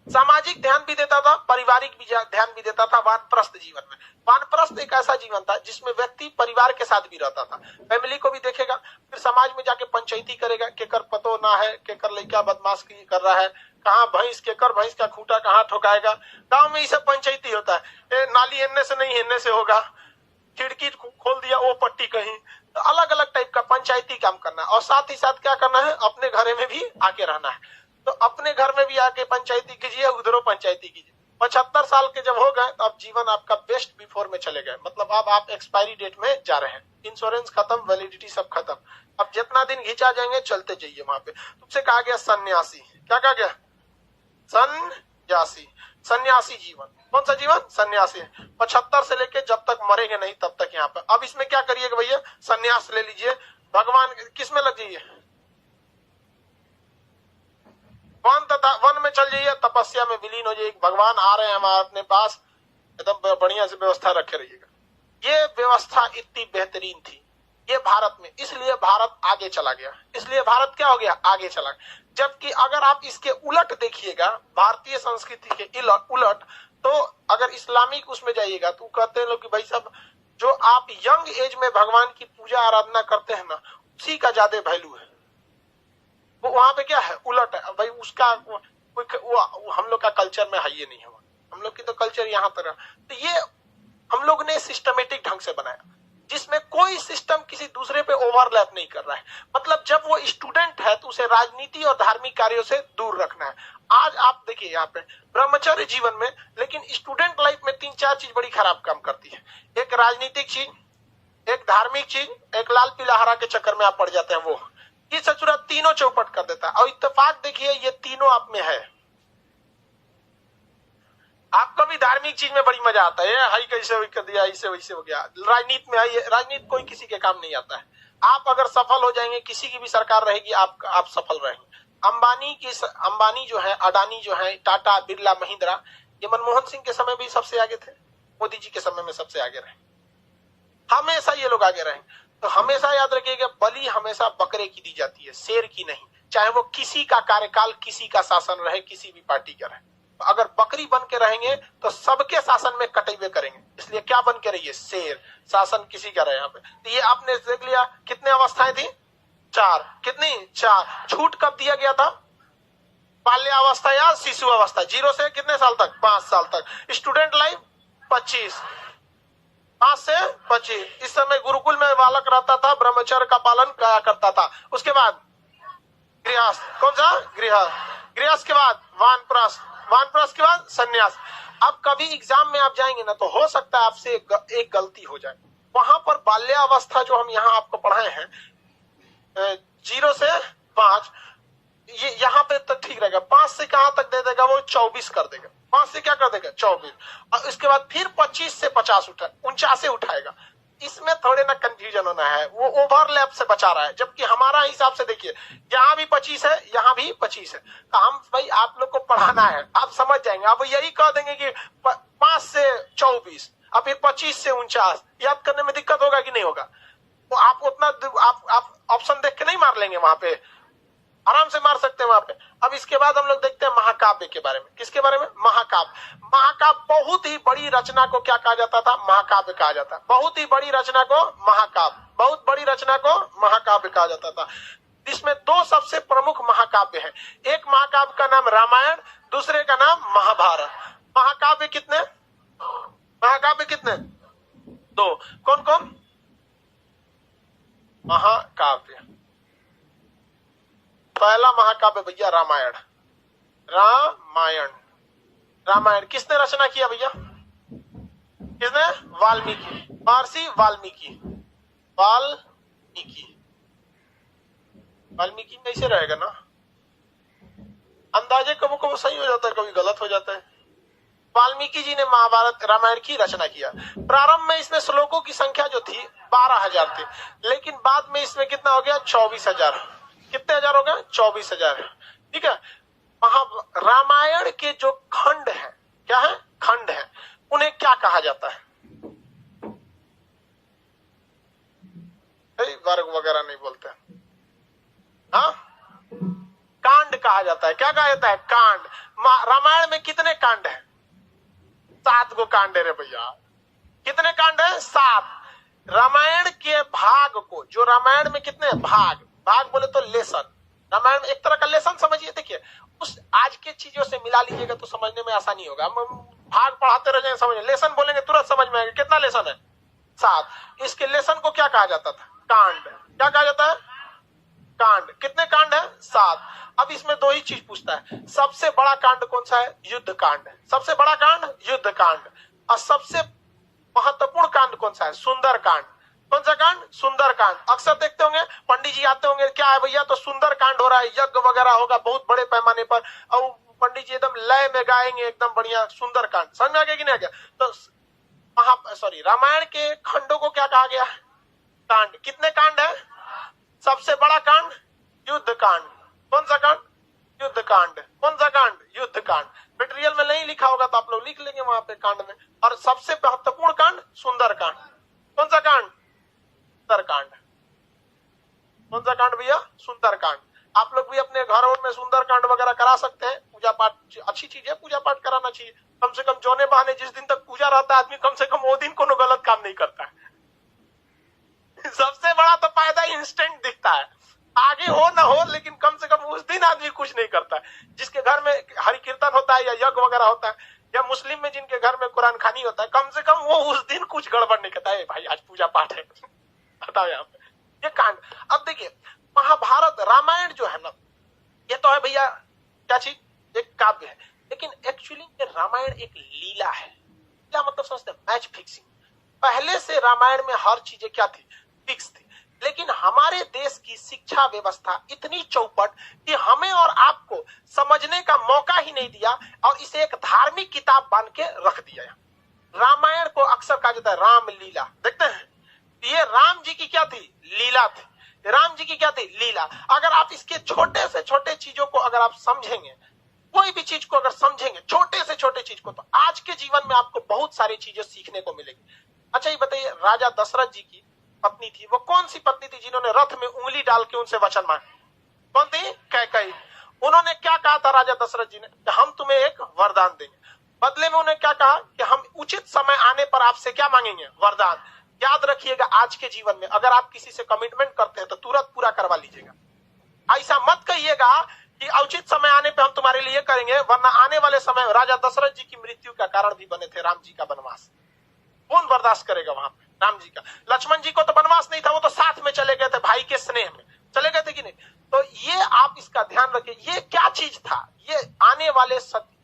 सामाजिक ध्यान भी देता था, पारिवारिक भी ध्यान भी देता था वानप्रस्थ जीवन में। वानप्रस्थ एक ऐसा जीवन था जिसमें व्यक्ति परिवार के साथ भी रहता था, फैमिली को भी देखेगा, फिर समाज में जाके पंचायती करेगा, केकर पतो ना है, केकर लड़का बदमाशी कर रहा है, कहाँ भैंस, केकर भैंस का खूंटा कहाँ ठोकाएगा। गांव में ये सब पंचायती होता है। नाली हेलने से नहीं हेलने से होगा, खिड़की खोल दिया वो पट्टी कहीं, तो अलग अलग टाइप का पंचायती काम करना है। और साथ ही साथ क्या करना है? अपने घर में भी आके रहना है। तो अपने घर में भी आके पंचायती कीजिए, उधरों पंचायती कीजिए। 75 साल के जब हो गए तो अब जीवन आपका बेस्ट बिफोर में चले गए, मतलब अब आप एक्सपायरी डेट में जा रहे हैं, इंश्योरेंस खत्म, वैलिडिटी सब खत्म। अब जितना दिन घिंचा जाएंगे चलते जाइए वहां पे। तुमसे कहा गया सन्यासी। क्या कहा गया? सन्यासी जीवन। कौन सा जीवन? सन्यासी। 75 से लेके जब तक मरेंगे नहीं तब तक यहाँ पे। अब इसमें क्या करिएगा भैया? सन्यास ले लीजिए, भगवान किस में लग जाइए, वन में चल जाइए, तपस्या में विलीन हो जाइए, भगवान आ रहे हैं हमारे अपने पास, एकदम बढ़िया से व्यवस्था रखे रहिएगा। ये व्यवस्था इतनी बेहतरीन थी ये भारत में, इसलिए भारत आगे चला गया, इसलिए भारत क्या हो गया, आगे चला गया। जबकि अगर आप इसके उलट देखिएगा, भारतीय संस्कृति के उलट, तो अगर इस्लामिक उसमें जाइएगा तो कहते हैं लोग कि भाई साहब जो आप यंग एज में भगवान की पूजा आराधना करते हैं ना, उसी का ज्यादा वैल्यू है। वो वहां पे क्या है, उलट है भाई, उसका वो हम लोग का कल्चर में है ही नहीं है, हम लोग की तो कल्चर यहाँ पर। तो ये हम लोग ने सिस्टमेटिक ढंग से बनाया, जिसमें कोई सिस्टम किसी दूसरे पे ओवरलैप नहीं कर रहा है। मतलब जब वो स्टूडेंट है तो उसे राजनीति और धार्मिक कार्यों से दूर रखना है। आज आप देखिए यहाँ पे ब्रह्मचर्य जीवन में, लेकिन स्टूडेंट लाइफ में 3-4 चीज बड़ी खराब काम करती है। एक राजनीतिक चीज, एक धार्मिक चीज, एक लाल पीला हरा के चक्कर में आप पड़ जाते हैं। वो ये सचुरा तीनों चौपट कर देता है। और इत्तेफाक देखिए ये तीनों आप में है। आपको भी धार्मिक चीज में बड़ी मजा आता है, हाई कैसे कर दिया, ऐसे वैसे हो गया। राजनीति में आइए, राजनीति कोई किसी के काम नहीं आता है। आप अगर सफल हो जाएंगे, किसी की भी सरकार रहेगी, आप सफल रहेंगे। अंबानी जो है, अडानी जो है, टाटा, बिरला, महिंद्रा, ये मनमोहन सिंह के समय भी सबसे आगे थे, मोदी जी के समय में सबसे आगे रहे, हमेशा ये लोग आगे रहे। तो हमेशा याद रखिएगा, बलि हमेशा बकरे की दी जाती है, शेर की नहीं। चाहे वो किसी का कार्यकाल, किसी का शासन रहे, किसी भी पार्टी का रहे। अगर बकरी बन के रहेंगे तो सबके शासन में कटेवे करेंगे, इसलिए क्या बन के रहिए, शेर। शासन किसी का रहे यहाँ पे। तो ये आपने देख लिया कितने अवस्थाएं थी, 4। कितनी, 4। छूट कब दिया गया था, बाल्यावस्था या शिशु अवस्था, 0 से कितने साल तक, 5 साल तक। स्टूडेंट लाइफ 25, 5 से 25। इस समय गुरुकुल में बालक रहता था, ब्रह्मचर्य का पालन किया करता था। उसके बाद गृहस्थ, कौन सा, गृहस्थ के बाद वानप्रस्थ, वानप्रस्थ के बाद संन्यास। अब कभी एग्जाम में आप जाएंगे ना, तो हो सकता है आपसे एक गलती हो जाए। वहां पर बाल्यावस्था जो हम यहाँ आपको पढ़ाए हैं, 0 से 5, ये यहाँ पे तक ठीक रहेगा। 5 से कहां तक दे देगा, वो 24 कर देगा। 5 से क्या कर देगा, 24। और इसके बाद फिर 25 से 50 49 उठाएगा। इसमें थोड़े ना कंफ्यूजन होना है, वो ओवरलैप से बचा रहा है। जबकि हमारा हिसाब से देखिए, यहाँ भी 25 है, यहाँ भी 25 है। तो हम भाई आप लोग को पढ़ाना है, आप समझ जाएंगे। आप यही कह देंगे कि 5 से 24, अब फिर 25 से 49, याद करने में दिक्कत होगा कि नहीं होगा। तो आप उतना आप ऑप्शन देख के नहीं मार लेंगे, वहां पे आराम से मार सकते हैं वहां पे। अब इसके बाद हम लोग देखते हैं महाकाव्य के बारे में। किसके बारे में, महाकाव्य। महाकाव्य बहुत ही बड़ी रचना को क्या कहा जाता था, महाकाव्य कहा जाता है। बहुत ही बड़ी रचना को महाकाव्य, बहुत बड़ी रचना को महाकाव्य कहा जाता था। इसमें 2 सबसे प्रमुख महाकाव्य हैं। एक महाकाव्य का नाम रामायण, दूसरे का नाम महाभारत। महाकाव्य कितने, महाकाव्य कितने, 2। कौन कौन, महाकाव्य। पहला महाकाव्य भैया रामायण। रामायण, रामायण किसने रचना किया भैया, किसने, वाल्मीकि, महर्षि वाल्मीकि। वाल्मीकि, वाल्मीकि में ऐसे रहेगा ना, अंदाजे कभी कभी सही हो जाता है, कभी गलत हो जाता है। वाल्मीकि जी ने महाभारत रामायण की रचना किया। प्रारंभ में इसमें श्लोकों की संख्या जो थी 12,000 थी, लेकिन बाद में इसमें कितना हो गया, 24,000। कितने हजार हो गए, 24,000। ठीक है। रामायण के जो खंड है, क्या है, खंड है, उन्हें क्या कहा जाता है, वर्ग वगैरह नहीं बोलते हैं, हाँ, कांड कहा जाता है। क्या कहा जाता है, कांड। रामायण में कितने कांड है, 7 गो कांड है रे भैया। कितने कांड है, 7। रामायण के भाग को, जो रामायण में कितने भाग, भाग बोले तो लेसन, रामायण में एक तरह का लेसन समझिए। देखिए उस आज के चीजों से मिला लीजिएगा तो समझने में आसानी होगा। हम भाग पढ़ाते रह जाएंगे, समझ, लेसन बोलेंगे तुरंत समझ में आएगा। कितना लेसन है, 7। इसके लेसन को क्या कहा जाता था, कांड। क्या कहा जाता है, कांड। कितने कांड है, 7। अब इसमें 2 ही चीज पूछता है, सबसे बड़ा कांड कौन सा है, युद्ध कांड। सबसे बड़ा कांड युद्ध कांड। और सबसे महत्वपूर्ण कांड कौन सा है, सुंदर कांड। कौन सा कांड, सुंदर कांड। अक्सर देखते होंगे पंडित जी आते होंगे, क्या है भैया, तो सुंदर कांड हो रहा है, यज्ञ वगैरह होगा बहुत बड़े पैमाने पर, और पंडित जी एकदम लय में गाएंगे एकदम बढ़िया सुंदर कांड। समझ में आ गया कि नहीं आ गया। तो रामायण के खंडों को क्या कहा गया, कांड। कितने कांड है, सबसे बड़ा कांड युद्ध कांड। कौन सा कांड, युद्ध कांड। कौन सा कांड? युद्ध कांड। मटेरियल में नहीं लिखा होगा तो आप लोग लिख लेंगे वहां पे कांड में। और सबसे महत्वपूर्ण कांड सुंदर कांड। कौन सा कांड? सुंदर कांड। कौन सा कांड भैया? सुंदर कांड। आप लोग भी अपने घरों में सुंदर कांड वगैरह करा सकते हैं। पूजा पाठ अच्छी चीज है, पूजा पाठ कराना चाहिए। कम से कम जोने बहाने जिस दिन तक पूजा रहता है आदमी कम से कम वो दिन कोनो गलत काम नहीं करता है। सबसे बड़ा तो फायदा इंस्टेंट दिखता है, आगे हो ना हो लेकिन कम से कम उस दिन आदमी कुछ नहीं करता है। जिसके घर में हरि कीर्तन होता है या यज्ञ वगैरह होता है, या मुस्लिम में जिनके घर में कुरान खानी होता है, कम से कम वो उस दिन कुछ गड़बड़ नहीं करता है। भाई आज पूजा पाठ है बताओ यहाँ पे ये कांड। अब देखिए महाभारत रामायण जो है ना, ये तो है भैया क्या चीज? एक काव्य है, लेकिन एक्चुअली ये रामायण एक लीला है। क्या मतलब समझते हैं? Match fixing. पहले से रामायण में हर चीजें क्या थी? फिक्स थी। लेकिन हमारे देश की शिक्षा व्यवस्था इतनी चौपट कि हमें और आपको समझने का मौका ही नहीं दिया और इसे एक धार्मिक किताब बन के रख दिया। रामायण को अक्सर कहा जाता है राम लीला। देखते हैं ये राम जी की क्या थी? लीला थी। राम जी की क्या थी? लीला। अगर आप इसके छोटे से छोटे चीजों को अगर आप समझेंगे, कोई भी चीज को अगर समझेंगे, छोटे से छोटे चीज को, तो आज के जीवन में आपको बहुत सारी चीजें सीखने को मिलेगी। अच्छा ये बताइए, राजा दशरथ जी की पत्नी थी, वो कौन सी पत्नी थी जिन्होंने रथ में उंगली डाल के उनसे वचन मांगे? कौन थी? कैकेयी। उन्होंने क्या कहा था राजा दशरथ जी ने? कि हम तुम्हें एक वरदान देंगे। बदले में उन्हें क्या कहा? कि हम उचित समय आने पर आपसे क्या मांगेंगे? वरदान। याद रखिएगा आज के जीवन में अगर आप किसी से कमिटमेंट करते हैं तो तुरंत पूरा करवा लीजिएगा। ऐसा मत कहिएगा कि उचित समय आने पे हम तुम्हारे लिए करेंगे, वरना आने वाले समय राजा दशरथ जी की मृत्यु का कारण भी बने थे राम जी का वनवास। कौन बर्दाश्त करेगा वहां पे? राम जी का। लक्ष्मण जी को तो वनवास नहीं था, वो तो साथ में चले गए थे, भाई के स्नेह में चले गए थे कि नहीं? तो ये आप इसका ध्यान रखिए। ये क्या चीज था? ये आने वाले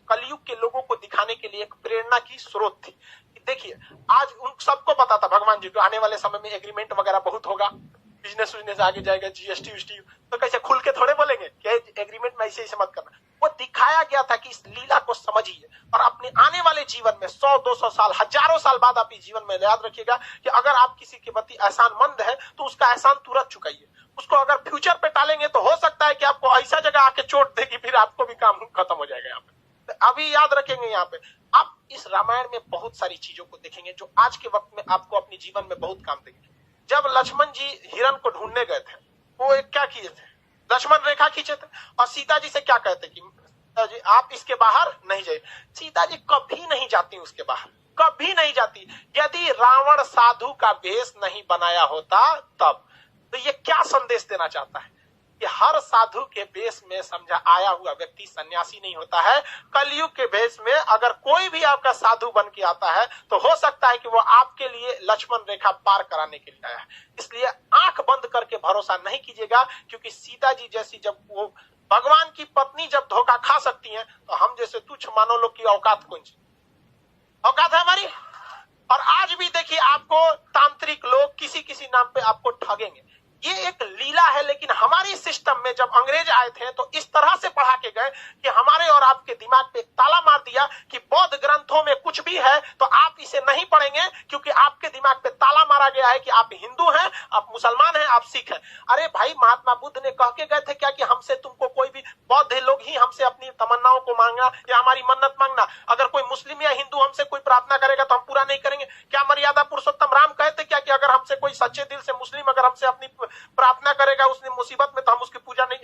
कलयुग के लोगों को दिखाने के लिए एक प्रेरणा की स्रोत थी। देखिए आज उन सबको पता था भगवान जी को आने वाले समय में एग्रीमेंट वगैरह बहुत होगा, बिजनेस आगे जाएगा, जीएसटी वीएसटी, तो कैसे खुल के थोड़े बोलेंगे कि एग्रीमेंट में ऐसे मत करना। वो दिखाया गया था कि इस लीला को समझिए और अपने आने वाले जीवन में 100-200 साल, हजारों साल बाद आप इस जीवन में याद रखिएगा कि अगर आप किसी के प्रति एहसानमंद है तो उसका एहसान तुरंत चुकाइए। उसको अगर फ्यूचर पे टालेंगे तो हो सकता है कि आपको ऐसा जगह आके चोट देगी, फिर आपको भी काम खत्म हो जाएगा। यहाँ पे अभी याद रखेंगे, यहाँ पे आप इस रामायण में बहुत सारी चीजों को देखेंगे जो आज के वक्त में आपको अपने जीवन में बहुत काम देंगे। जब लक्ष्मण जी हिरण को ढूंढने गए थे, वो एक क्या किए थे? लक्ष्मण रेखा खींचे थे और सीता जी से क्या कहते कि सीता जी आप इसके बाहर नहीं जाइए। सीता जी कभी नहीं जाती उसके बाहर, कभी नहीं जाती। यदि रावण साधु का वेश नहीं बनाया होता तब। तो ये क्या संदेश देना चाहता है कि हर साधु के वेश में समझा आया हुआ व्यक्ति सन्यासी नहीं होता है। कलयुग के वेश में अगर कोई भी आपका साधु बन के आता है तो हो सकता है कि वो आपके लिए लक्ष्मण रेखा पार कराने के लिए आया है। इसलिए आंख बंद करके भरोसा नहीं कीजिएगा, क्योंकि सीता जी जैसी जब वो भगवान की पत्नी जब धोखा खा सकती है तो हम जैसे तुच्छ मानव लोग की औकात कौन सी औकात है हमारी। और आज भी देखिए आपको तांत्रिक लोग किसी किसी नाम पे आपको ठगेंगे। ये एक लीला है, लेकिन हमारी सिस्टम में जब अंग्रेज आए थे तो इस तरह से पढ़ा के गए कि हमारे और आपके दिमाग पे एक ताला मार दिया कि बौद्ध ग्रंथों में कुछ भी है तो आप इसे नहीं पढ़ेंगे, क्योंकि आपके दिमाग पे ताला मारा गया है कि आप हिंदू हैं, आप मुसलमान हैं, आप सिख हैं। अरे भाई महात्मा बुद्ध ने कह के गए थे क्या कि हमसे तुमको कोई भी बौद्ध लोग ही हमसे अपनी तमन्नाओं को मांगना या हमारी मन्नत मांगना, अगर कोई मुस्लिम या हिंदू हमसे कोई प्रार्थना करेगा तो हम पूरा नहीं करेंगे। क्या मर्यादा पुरुषोत्तम राम कहते क्या कि अगर हमसे कोई सच्चे दिल से मुस्लिम अगर हमसे अपनी प्रार्थना करेगा उसने मुसीबत में तो हम उसकी पूजा नहीं,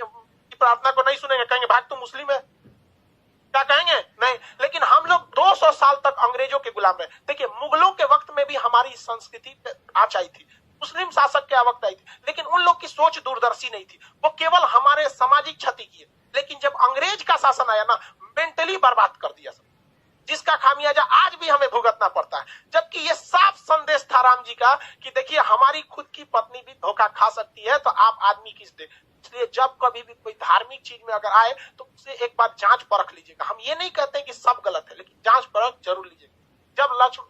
प्रार्थना को नहीं सुनेंगे, कहेंगे भाग तू मुस्लिम है, क्या कहेंगे? नहीं। लेकिन हम लोग 200 साल तक अंग्रेजों के गुलाम रहे। देखिए मुगलों के वक्त में भी हमारी संस्कृति आँच आई थी, मुस्लिम शासक के वक्त आई थी, लेकिन उन लोग की सोच दूरदर्शी नहीं थी, वो केवल हमारे सामाजिक क्षति की। लेकिन जब अंग्रेज का शासन आया ना, मेंटली बर्बाद कर दिया सब, जिसका खामियाजा आज भी हमें भुगतना पड़ता है। जबकि ये साफ संदेश था राम जी का कि देखिए हमारी खुद की पत्नी भी धोखा खा सकती है, तो आप आदमी किस दे। इसलिए जब कभी भी कोई धार्मिक चीज में अगर आए तो उसे एक बार जांच परख लीजिएगा। हम ये नहीं कहते कि सब गलत है, लेकिन जांच परख जरूर लीजिएगा।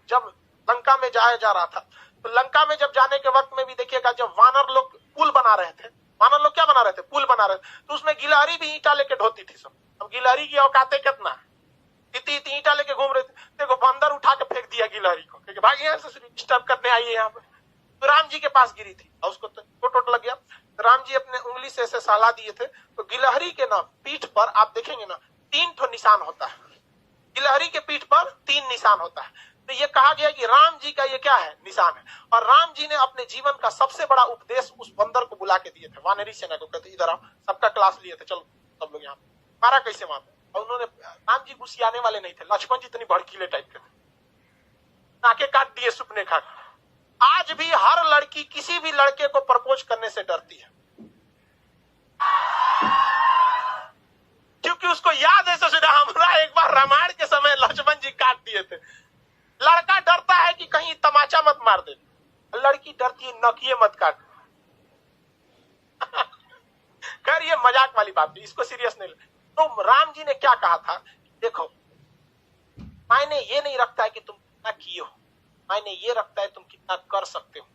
जब लंका में जाया जा रहा था तो लंका में जब जाने के वक्त में भी देखिएगा, जब वानर लोग पुल बना रहे थे, वानर लोग क्या बना रहे थे? पुल बना रहे थे, तो उसमें गिलहरी भी ईंटा लेके ढोती थी सब। अब गिलहरी की औकातें कितना है, इतनी ईंटा लेके घूम रहे थे। देखो बंदर उठा के फेंक दिया गिलहरी को, भाई यहाँ से डिस्टर्ब करने आई है यहाँ पे। तो राम जी के पास गिरी थी और उसको तो चोट लग गया। राम जी अपने उंगली से ऐसे सहला दिए थे, तो गिलहरी के ना पीठ पर आप देखेंगे ना 3 ठो निशान होता है। गिलहरी के पीठ पर 3 निशान होता है। तो ये कहा गया कि राम जी का ये क्या है, निशान है। और राम जी ने अपने जीवन का सबसे बड़ा उपदेश उस बंदर को बुला के दिए थे, वानरी सेना को। कहते इधर आओ, सबका क्लास लिए थे, चलो सब लोग यहाँ मारा कैसे मारते। और उन्होंने, राम जी घुसियाने वाले नहीं थे, लक्ष्मण जी इतनी भड़कीले टाइप के थे, नाके काट दिए सुपने खा। आज भी हर लड़की किसी भी लड़के को प्रपोज करने से डरती है, क्योंकि उसको याद है ससुरा हमरा एक बार रामायण के समय लक्ष्मण जी काट दिए थे। लड़का डरता है कि कहीं तमाचा मत मार दे, लड़की डरती है नकिए मत काट। खैर ये मजाक वाली बात थी, इसको सीरियस नहीं ले। तो राम जी ने क्या कहा था, देखो मायने ये नहीं रखता है कि तुम कितना किए हो, मायने ये रखता है तुम कितना कर सकते हो।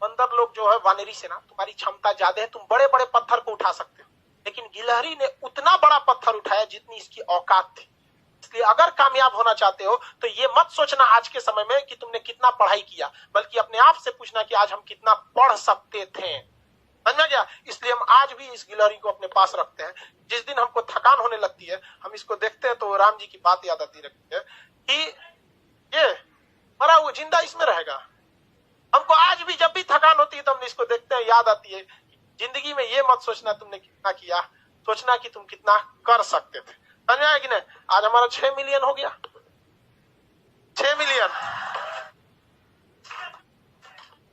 बंदर लोग जो है वानरी सेना, तुम्हारी क्षमता ज्यादा है, तुम बड़े बड़े पत्थर को उठा सकते हो, लेकिन गिलहरी ने उतना बड़ा पत्थर उठाया जितनी इसकी औकात थी। इसलिए अगर कामयाब होना चाहते हो तो ये मत सोचना आज के समय में कि तुमने कितना पढ़ाई किया, बल्कि अपने आप से पूछना कि आज हम कितना पढ़ सकते थे। समझा गया? इसलिए हम आज भी इस गिलहरी को अपने पास रखते हैं। जिस दिन हमको थकान होने लगती है, हम इसको देखते हैं तो राम जी की बात याद आती रहती है कि ये मरा हुआ जिंदा इसमें रहेगा। हमको आज भी जब भी थकान होती है तो हम इसको देखते हैं, याद आती है। जिंदगी में ये मत सोचना तुमने कितना किया, सोचना कि तुम कितना कर सकते थे। समझा है कि नहीं? आज हमारा 6 मिलियन हो गया, 6 मिलियन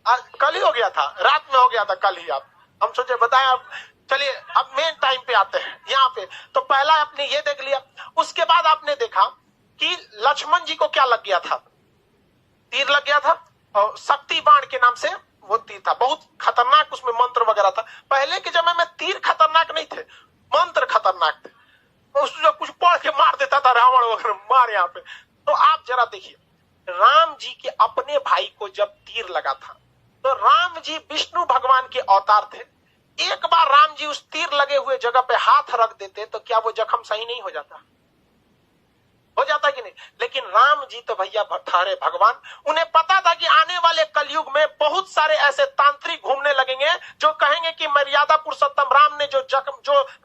आज कल ही हो गया था, रात में हो गया था कल ही। आप हम सोचे बताया। चलिए अब मेन टाइम पे आते हैं यहाँ पे। तो पहला आपने ये देख लिया, उसके बाद आपने देखा कि लक्ष्मण जी को क्या लग गया था, तीर लग गया था। और शक्ति बाण के नाम से वो तीर था, बहुत खतरनाक, उसमें मंत्र वगैरह था। पहले के समय में तीर खतरनाक नहीं थे, मंत्र खतरनाक थे। उसको कुछ पढ़ के मार देता था रावण वगैरह, मार यहाँ पे। तो आप जरा देखिए, राम जी के अपने भाई को जब तीर लगा था, तो राम जी विष्णु भगवान के अवतार थे। एक बार राम जी उस तीर लगे हुए जगह पे हाथ रख देते तो क्या वो जख्म सही नहीं हो जाता? हो जाता कि नहीं? लेकिन राम जी तो भैया ठहरे भगवान। उन्हें पता था कि आने वाले कलयुग में बहुत सारे ऐसे तांत्रिक घूमने लगेंगे जो कहेंगे कि मर्यादा पुरुषोत्तम राम ने जो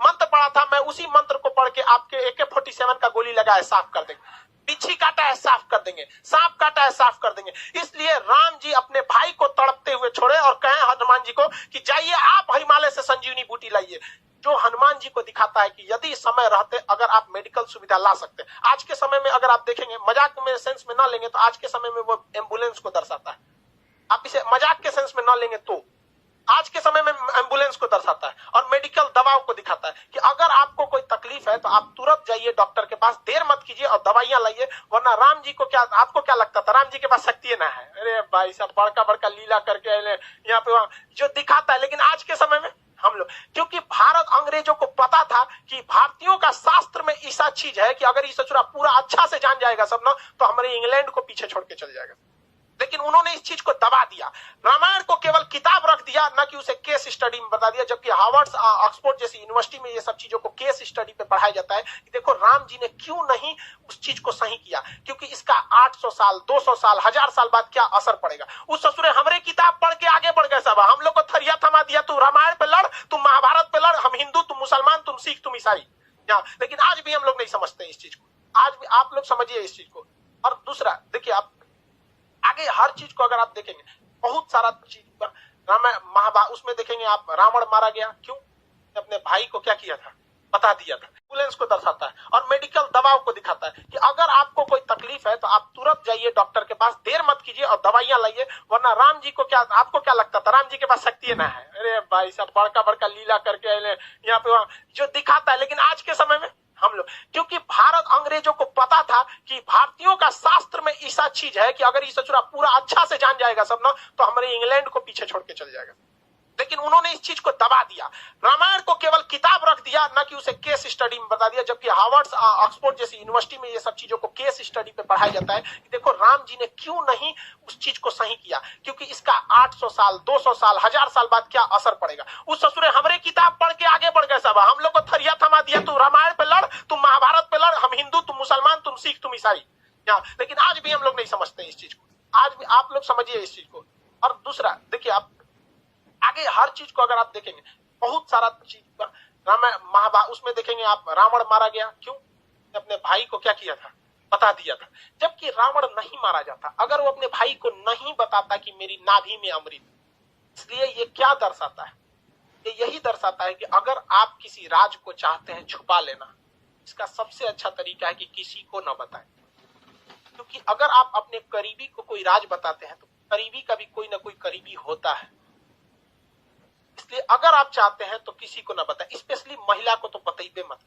मंत्र पढ़ा था, मैं उसी मंत्र को पढ़ के आपके AK-47 का गोली लगाए साफ कर देंगे, बिच्छी काटा है साफ कर देंगे, सांप काटा है साफ कर देंगे। इसलिए राम जी अपने भाई को तड़पते हुए छोड़े और कहे हनुमान जी को कि जाइए आप हिमालय से संजीवनी बूटी लाइए, जो हनुमान जी को दिखाता है कि यदि समय रहते अगर आप मेडिकल सुविधा ला सकते। आज के समय में अगर आप देखेंगे, मजाक में सेंस में ना लेंगे तो आज के समय में वो एम्बुलेंस को दर्शाता है। आप इसे मजाक के सेंस में ना लेंगे तो आज के समय में एम्बुलेंस को दर्शाता है और मेडिकल दवाओं को दिखाता है कि अगर आपको कोई तकलीफ है तो आप तुरंत जाइए डॉक्टर के पास, देर मत कीजिए और दवाइयां लाइए। वरना राम जी को क्या, आपको क्या लगता था राम जी के पास शक्ति ना है? अरे भाई साहब, बड़का बड़का लीला करके यहाँ पे जो दिखाता है। लेकिन आज के समय में हम लोग, क्योंकि भारत अंग्रेजों को पता था कि भारतीयों का शास्त्र में ऐसा चीज है कि अगर ये सचुरा पूरा अच्छा से जान जाएगा सब ना, तो हमारे इंग्लैंड को पीछे छोड़ के चल जाएगा। लेकिन उन्होंने इस चीज को दबा दिया, रामायण को केवल किताब रख दिया, न कि उसे केस स्टडी में बता दिया। जबकि हार्वर्ड, ऑक्सफोर्ड जैसी यूनिवर्सिटी में ये सब चीजों को केस स्टडी पे पढ़ाया जाता है कि देखो राम जी ने क्यों नहीं उस चीज को सही किया, क्योंकि इसका 800 साल 200 साल 1000 साल बाद क्या असर पड़ेगा। उस ससुरे हमरे किताब पढ़ के आगे बढ़ गए सब, हम लोग को थरिया थमा दिया, तू रामायण पे लड़, तुम महाभारत पे लड़, हम हिंदू तुम मुसलमान, तुम सिख तुम ईसाई। लेकिन आज भी हम लोग नहीं समझते इस चीज को, आज भी आप लोग समझिए इस चीज को। और दूसरा देखिए, आप आगे हर चीज को अगर आप देखेंगे, बहुत सारा चीज रामायण महाभारत उसमें देखेंगे आप, रावण मारा गया क्यों? अपने भाई को क्या किया था, बता दिया था। एम्बुलेंस को दर्शाता है और मेडिकल दवाओं को दिखाता है कि अगर आपको कोई तकलीफ है तो आप तुरंत जाइए डॉक्टर के पास, देर मत कीजिए और दवाइयां लाइए। वरना राम जी को क्या, आपको क्या लगता था राम जी के पास शक्ति ना है? अरे भाई साहब, बड़का बड़का लीला करके यहाँ पे जो दिखाता है। लेकिन आज के समय में हम लोग, क्योंकि भारत अंग्रेजों को पता था कि भारतीयों का शास्त्र में ऐसा चीज है कि अगर ये सचुरा पूरा अच्छा से जान जाएगा सब ना, तो हमारे इंग्लैंड को पीछे छोड़ के चल जाएगा। लेकिन उन्होंने इस चीज को दबा दिया, रामायण को केवल किताब रख दिया, न कि उसे केस स्टडी में बता दिया। जबकि हार्वर्ड, ऑक्सफोर्ड जैसी यूनिवर्सिटी में ये सब चीजों को केस स्टडी पे पढ़ाया जाता है कि देखो राम जी ने क्यों नहीं उस चीज को सही किया, क्योंकि इसका 800 साल 200 साल 1000 साल बाद क्या असर पड़ेगा। उस ससुरे हमरे किताब पढ़ के आगे बढ़ गए सब, हम लोग को थरिया थमा दिया, तू रामायण पे लड़, तुम महाभारत पे लड़, हम हिंदू तुम मुसलमान, तुम सिख तुम ईसाई। लेकिन आज भी हम लोग नहीं समझते इस चीज को, आज भी आप लोग समझिए इस चीज को। और दूसरा देखिए, आप आगे हर चीज को अगर आप देखेंगे, बहुत सारा चीज रामायण महाभारत उसमें देखेंगे आप, रावण मारा गया क्यों? अपने भाई को क्या किया था, बता दिया था। जबकि रावण नहीं मारा जाता अगर वो अपने भाई को नहीं बताता कि मेरी नाभि में अमृत। इसलिए ये क्या दर्शाता है, ये यही दर्शाता है कि अगर आप किसी राज को चाहते हैं छुपा लेना, इसका सबसे अच्छा तरीका है कि किसी को न बताएं। क्योंकि अगर आप अपने करीबी को कोई राज बताते हैं तो करीबी का भी कोई ना कोई करीबी होता है। इसलिए अगर आप चाहते हैं तो किसी को न बताएं, स्पेशली महिला को तो बताइए मत।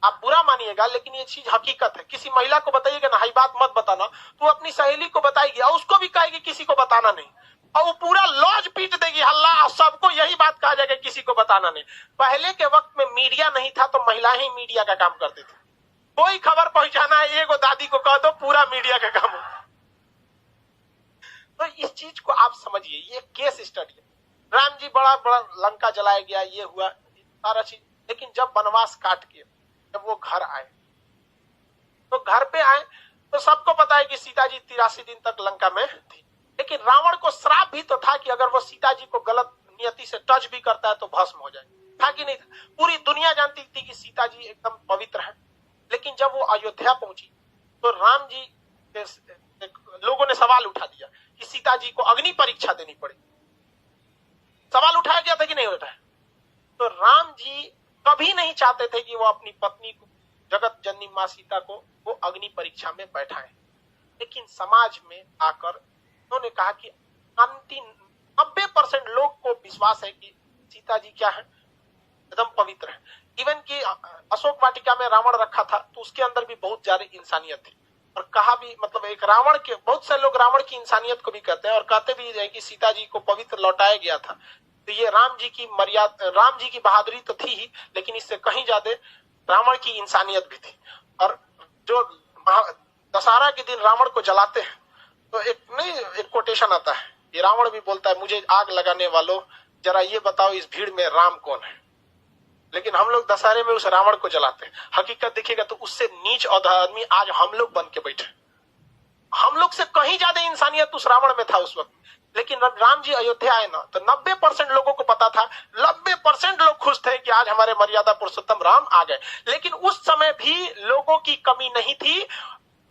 आप बुरा मानिएगा लेकिन ये चीज हकीकत है। किसी महिला को बताइएगा ना, हाई बात मत बताना, तो अपनी सहेली को बताएगी और उसको भी कहेगी किसी को बताना नहीं, और वो पूरा लॉज पीट देगी, हल्ला, सबको यही बात कहा जाएगा किसी को बताना नहीं। पहले के वक्त में मीडिया नहीं था तो महिलाएं ही मीडिया का काम करती थी। कोई खबर पहुंचाना है, एगो दादी को कह दो, पूरा मीडिया का काम हो। तो इस चीज को आप समझिए, ये केस स्टडी है। राम जी बड़ा बड़ा लंका जलाया गया, ये हुआ सारा चीज, लेकिन जब वनवास काट के जब वो घर आए तो घर पे आए तो सबको पता है कि सीता जी 83 दिन तक लंका में थी। लेकिन रावण को श्राप भी तो था कि अगर वो सीता जी को गलत नियति से टच भी करता है तो भस्म हो जाए, था कि नहीं था? पूरी दुनिया जानती थी कि सीता जी एकदम पवित्र है। लेकिन जब वो अयोध्या पहुंची तो राम जी लोगों ने सवाल उठा दिया कि सीता जी को अग्नि परीक्षा देनी पड़ी। सवाल उठाया गया था कि नहीं उठाया? तो राम जी कभी नहीं चाहते थे कि वो अपनी पत्नी को, जगत जननी माँ सीता को, वो अग्नि परीक्षा में बैठाएं। लेकिन समाज में आकर उन्होंने कहा कि अंतिम 90% लोग को विश्वास है कि सीता जी क्या है, एकदम पवित्र है। इवन कि अशोक वाटिका में रावण रखा था तो उसके अंदर भी बहुत ज्यादा इंसानियत थी। और कहा भी, मतलब एक रावण के, बहुत से लोग रावण की इंसानियत को भी कहते हैं और कहते भी है कि सीता जी को पवित्र लौटाया गया था। तो ये राम जी की मर्यादा, राम जी की बहादुरी तो थी ही, लेकिन इससे कहीं ज्यादा रावण की इंसानियत भी थी। और जो दशहरा के दिन रावण को जलाते हैं तो एक कोटेशन आता है, ये रावण भी बोलता है, मुझे आग लगाने वालों जरा ये बताओ इस भीड़ में राम कौन है। लेकिन हम लोग दशहरे में उस रावण को जलाते हैं। हकीकत देखिएगा तो उससे नीच और आदमी आज हम लोग बन के बैठे। हम लोग से कहीं ज्यादा इंसानियत उस रावण में था उस वक्त। लेकिन राम जी अयोध्या आए ना तो 90% लोगों को पता था, 90% लोग खुश थे कि आज हमारे मर्यादा पुरुषोत्तम राम आ गए। लेकिन उस समय भी लोगों की कमी नहीं थी,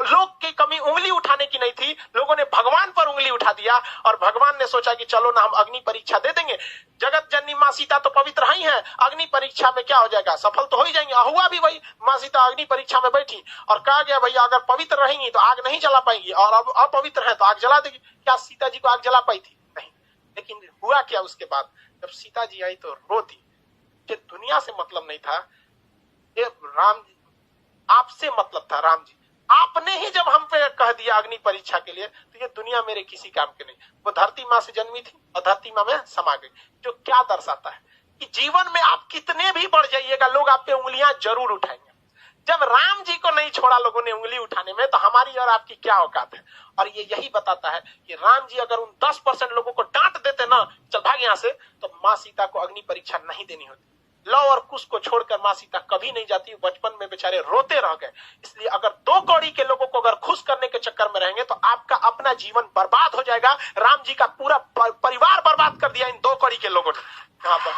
लोग की कमी उंगली उठाने की नहीं थी। लोगों ने भगवान पर उंगली उठा दिया और भगवान ने सोचा कि चलो ना हम अग्नि परीक्षा दे देंगे, जगत जननी माँ सीता तो पवित्र ही है, अग्नि परीक्षा में क्या हो जाएगा, सफल तो हो ही जाएंगे। हुआ भी वही, माँ सीता अग्नि परीक्षा में बैठी और कहा गया भैया अगर पवित्र रहेंगी तो आग नहीं जला पाएंगी और अब अपवित्र है तो आग जला देगी। क्या सीता जी को आग जला पाई थी? नहीं। लेकिन हुआ क्या उसके बाद, जब सीता जी आई तो रो दी। ये दुनिया से मतलब नहीं था, ये राम आपसे मतलब था। राम जी आपने ही जब हम पे कह दिया अग्नि परीक्षा के लिए तो ये दुनिया मेरे किसी काम के नहीं। वो धरती माँ से जन्मी थी और धरती माँ में समा गई। जो क्या दर्शाता है कि जीवन में आप कितने भी बढ़ जाइएगा लोग आप पे उंगलियां जरूर उठाएंगे। जब राम जी को नहीं छोड़ा लोगों ने उंगली उठाने में तो हमारी और आपकी क्या औकात है। और ये यही बताता है कि राम जी अगर उन 10% लोगों को डांट देते ना, चल भाग यहाँ से, तो माँ सीता को अग्नि परीक्षा नहीं देनी होती। लव और कुश को छोड़कर माँ सीता कभी नहीं जाती, बचपन में बेचारे रोते रह गए। इसलिए अगर 2 कौड़ी के लोगों को अगर खुश करने के चक्कर में रहेंगे तो आपका अपना जीवन बर्बाद हो जाएगा। राम जी का पूरा परिवार बर्बाद कर दिया इन 2 कौड़ी के लोगों ने यहाँ पर।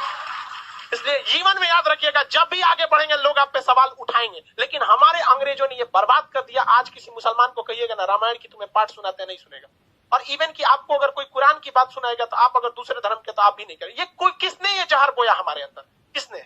इसलिए जीवन में याद रखिएगा, जब भी आगे बढ़ेंगे लोग आप पे सवाल उठाएंगे। लेकिन हमारे अंग्रेजों ने ये बर्बाद कर दिया। आज किसी मुसलमान को कहिएगा ना रामायण की तुम्हें पाठ सुनाते नहीं सुनेगा। और इवन कि आपको अगर कोई कुरान की बात सुनाएगा तो आप अगर दूसरे धर्म के तो आप भी नहीं करें। ये कोई किसने ये जहर बोया हमारे अंदर, किसने?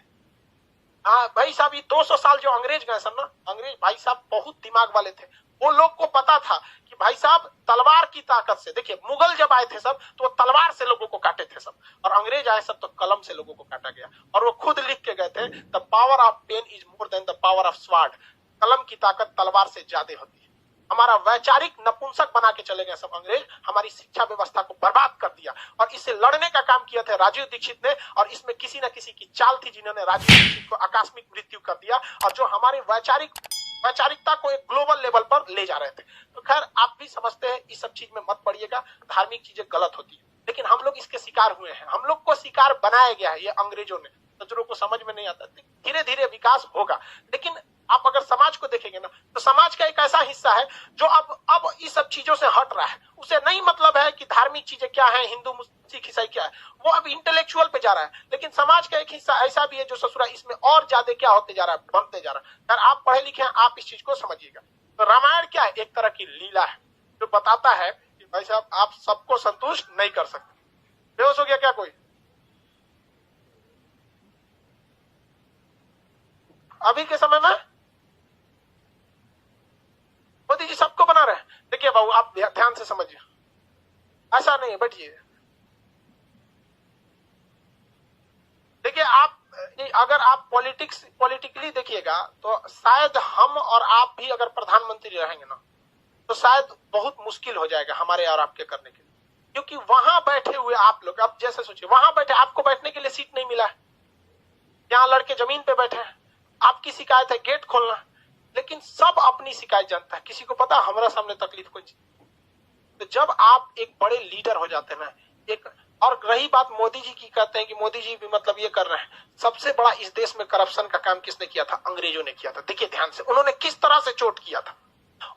हाँ भाई साहब, ये 200 साल जो अंग्रेज गए सब ना, अंग्रेज भाई साहब बहुत दिमाग वाले थे। वो लोग को पता था कि भाई साहब तलवार की ताकत से, देखिए मुगल जब आए थे सब तो वो तलवार से लोगों को काटे थे सब, और अंग्रेज आए सब तो कलम से लोगों को काटा गया। और वो खुद लिख के गए थे, the power of pen is more than the power of sword. कलम की ताकत तलवार से ज्यादा होती है। हमारा वैचारिक नपुंसक बना के चले गए सब अंग्रेज। हमारी शिक्षा व्यवस्था को बर्बाद कर दिया और इससे लड़ने का काम किया था राजीव दीक्षित ने। और इसमें किसी न किसी की चाल थी जिन्होंने राजीव दीक्षित को आकस्मिक मृत्यु कर दिया और जो हमारे वैचारिकता को एक ग्लोबल लेवल पर ले जा रहे थे। तो खैर आप भी समझते हैं, इस सब चीज में मत पड़िएगा। धार्मिक चीजें गलत होती है लेकिन हम लोग इसके शिकार हुए हैं। हम लोग को शिकार बनाया गया है ये अंग्रेजों ने। नजरों को समझ में नहीं आता, धीरे धीरे विकास होगा। लेकिन आप अगर समाज को देखेंगे ना, तो समाज का एक ऐसा हिस्सा है जो अब इस सब चीजों से हट रहा है। उसे नहीं मतलब है कि धार्मिक चीजें क्या है, हिंदू सिख ईसाई क्या है, वो अब इंटेलेक्चुअल पे जा रहा है। लेकिन समाज का एक हिस्सा ऐसा भी है जो ससुरा इसमें और ज्यादा क्या होते जा रहा है, बनते जा रहा है। अगर आप पढ़े लिखे हैं, आप इस चीज को समझिएगा। तो रामायण क्या है, एक तरह की लीला है जो बताता है कि भाई साहब आप सबको संतुष्ट नहीं कर सकते। बेहोश हो गया क्या कोई? अभी के समय में मोदी जी सबको बना रहे हैं। देखिए बाबू, आप ध्यान से समझिए, ऐसा नहीं है, बैठिए। देखिए आप, अगर आप पॉलिटिकली देखिएगा तो शायद हम और आप भी अगर प्रधानमंत्री रहेंगे ना, तो शायद बहुत मुश्किल हो जाएगा हमारे और आपके करने के लिए। क्योंकि वहां बैठे हुए आप लोग, अब जैसे सोचिए, वहां बैठे आपको बैठने के लिए सीट नहीं मिला है, यहाँ लड़के जमीन पे बैठे हैं, आपकी शिकायत है गेट खोलना, लेकिन सब अपनी शिकायत जानता है, किसी को पता हमारा सामने तकलीफ कोई चीज। तो जब आप एक बड़े लीडर हो जाते हैं ना, एक, और रही बात मोदी जी की, कहते हैं कि मोदी जी भी मतलब ये कर रहे हैं, सबसे बड़ा इस देश में करप्शन का काम किसने किया था? अंग्रेजों ने किया था। देखिए ध्यान से, उन्होंने किस तरह से चोट किया था।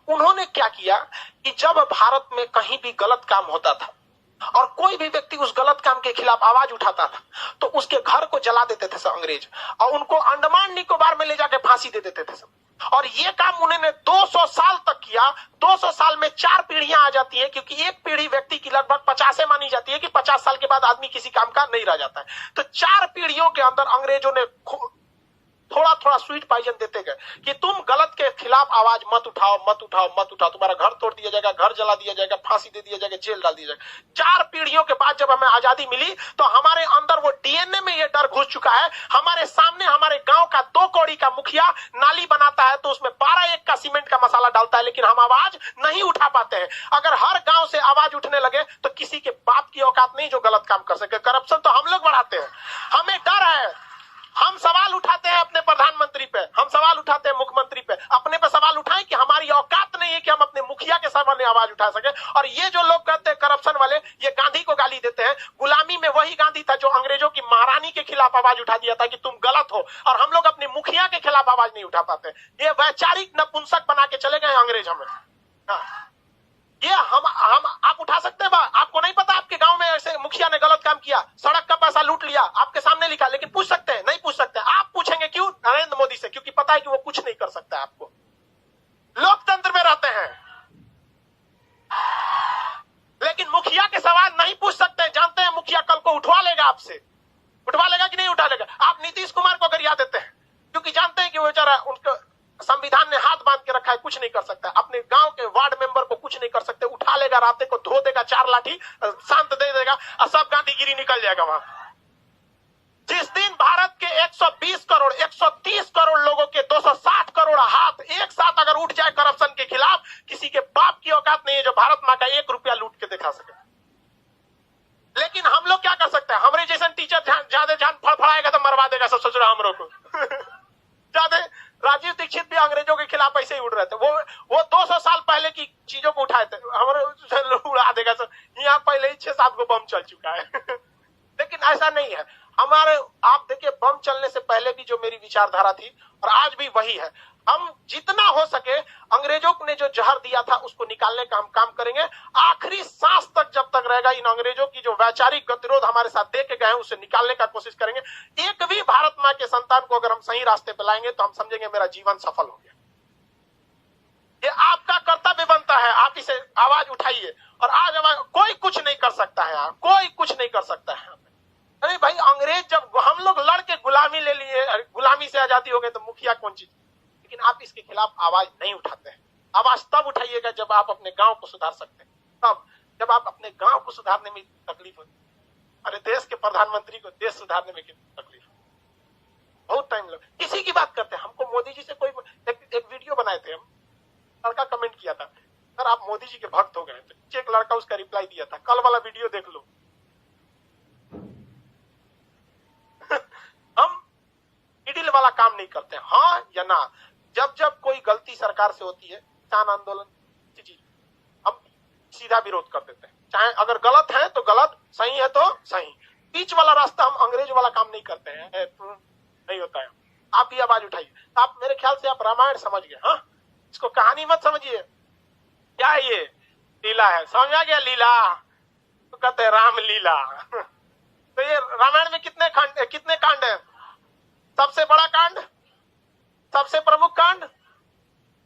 उन्होंने क्या किया कि जब भारत में कहीं भी गलत काम होता था और कोई भी व्यक्ति उस गलत काम के खिलाफ आवाज उठाता था, तो उसके घर को जला देते थे सब अंग्रेज, और उनको अंडमान निकोबार में ले जाके फांसी दे देते थे सब। और ये काम उन्होंने 200 साल तक किया। 200 साल में 4 पीढ़ियां आ जाती है, क्योंकि एक पीढ़ी व्यक्ति की लगभग 50 मानी जाती है कि 50 साल के बाद आदमी किसी काम का नहीं रह जाता है। तो 4 पीढ़ियों के अंदर अंग्रेजों ने थोड़ा थोड़ा स्वीट पॉइजन देते गए कि तुम गलत के खिलाफ आवाज मत उठाओ, मत उठाओ, मत उठाओ, तुम्हारा घर तोड़ दिया जाएगा, घर जला दिया जाएगा, फांसी दे दिया जाएगा, जेल डाल दिया जाएगा। 4 पीढ़ियों के बाद जब हमें आजादी मिली, तो हमारे अंदर वो डीएनए में ये डर घुस चुका है। हमारे सामने हमारे गांव का 2 कौड़ी का मुखिया नाली बनाता है तो उसमें 12 का सीमेंट का मसाला डालता है, लेकिन हम आवाज नहीं उठा पाते हैं। अगर हर गांव से आवाज उठने लगे तो किसी के बाप की औकात नहीं जो गलत काम कर सके। करप्शन तो हम लोग बढ़ाते हैं, हमें डर है। हम सवाल उठाते हैं अपने प्रधानमंत्री पे, हम सवाल उठाते हैं मुख्यमंत्री पे, अपने पे सवाल उठाएं कि हमारी औकात नहीं है कि हम अपने मुखिया के सामने आवाज उठा सके। और ये जो लोग कहते हैं करप्शन वाले, ये गांधी को गाली देते हैं। गुलामी में वही गांधी था जो अंग्रेजों की महारानी के खिलाफ आवाज उठा दिया था कि तुम गलत हो, और हम लोग अपने मुखिया के खिलाफ आवाज नहीं उठा पाते। ये वैचारिक नपुंसक बना के चले गए अंग्रेज हमें। ये हम आप उठा सकते हैं? आपको नहीं पता आपके गांव में ऐसे मुखिया ने गलत काम किया, सड़क का पैसा लूट लिया, आपके सामने लिखा, लेकिन पूछ सकते हैं? नहीं पूछ सकते। आप पूछेंगे क्यों? नरेंद्र मोदी से, क्योंकि पता है कि वो कुछ नहीं कर सकता। आपको लोकतंत्र में रहते हैं, लेकिन मुखिया के सवाल नहीं पूछ सकते। जानते हैं मुखिया कल को उठवा लेगा आपसे, उठवा लेगा कि नहीं उठा लेगा? आप नीतीश कुमार को गरिया देते हैं क्योंकि जानते हैं कि वो बेचारा, उनका संविधान ने हाथ बांध के रखा है, कुछ नहीं कर सकता। अपने गांव के वार्ड मेंबर को कुछ नहीं कर सकते। उठा लेगा, राते को धो देगा, 4 लाठी शांत दे देगा, और सब गांधीगिरी निकल जाएगा वहां। जिस दिन भारत के 120 करोड़ 130 करोड़ लोगों के 260 करोड़ हाथ एक साथ अगर उठ जाए करप्शन के खिलाफ, किसी के बाप की औकात नहीं है जो भारत माँ का 1 रुपया लूट के दिखा सके। लेकिन हम लोग क्या कर सकते हैं? हमारे जैसा टीचर ज्यादा जान फड़फड़ाएगा तो मरवा देगा सब, सोच रहा हमरों को। ज्यादा राजीव दीक्षित भी अंग्रेजों के खिलाफ ऐसे ही उड़ रहे थे। वो 200 साल पहले की चीजों को उठाए थे, हमारे उड़ा देगा सर। यहाँ पहले ही 6-7 गो बम चल चुका है। लेकिन ऐसा नहीं है हमारे। आप देखिए, बम चलने से पहले भी जो मेरी विचारधारा थी और आज भी वही है। हम जितना हो सके अंग्रेजों ने जो जहर दिया था उसको निकालने का हम काम करेंगे। आखिरी सांस तक जब तक रहेगा, इन अंग्रेजों की जो वैचारिक गतिरोध हमारे साथ दे के गए हैं उसे निकालने का कोशिश करेंगे। एक भी भारत माँ के संतान को अगर हम सही रास्ते पे लाएंगे तो हम समझेंगे मेरा जीवन सफल हो गया। ये आपका कर्तव्य बनता है, आप इसे आवाज उठाइए। और आज कोई कुछ नहीं कर सकता है यार, कोई कुछ नहीं कर सकता है। अरे भाई, अंग्रेज जब हम लोग लड़ के गुलामी ले लिए, गुलामी से आजादी हो गई, तो मुखिया कौन चीज? लेकिन आप इसके खिलाफ आवाज नहीं उठाते हैं। आवाज तब उठाइएगा जब आप अपने गांव को सुधार सकते हैं, तब जब आप अपने गांव को सुधारने में तकलीफ होती है। अरे देश के प्रधानमंत्री को देश सुधारने में कितनी तकलीफ है, बहुत टाइम लग। किसी की बात करते हैं, हमको मोदी जी से कोई एक वीडियो बनाए थे हम, लड़का कमेंट किया था, सर आप मोदी जी के भक्त हो गए। तो एक लड़का उसका रिप्लाई दिया था, कल वाला वीडियो देख लो। हम मिडिल वाला काम नहीं करते, हाँ या ना। जब जब कोई गलती सरकार से होती है, किसान आंदोलन चीज, हम सीधा विरोध कर देते हैं। चाहे अगर गलत है तो गलत, सही है तो सही। बीच वाला रास्ता हम अंग्रेज वाला काम नहीं करते हैं, नहीं होता है। आप भी आवाज उठाइए। आप मेरे ख्याल से आप रामायण समझ गए। हाँ, इसको कहानी मत समझिए। क्या है ये? लीला है। समझ आ गया लीला? तो कहते हैं राम लीला। तो ये रामायण में कितने कांड है? सबसे बड़ा कांड, सबसे प्रमुख कांड,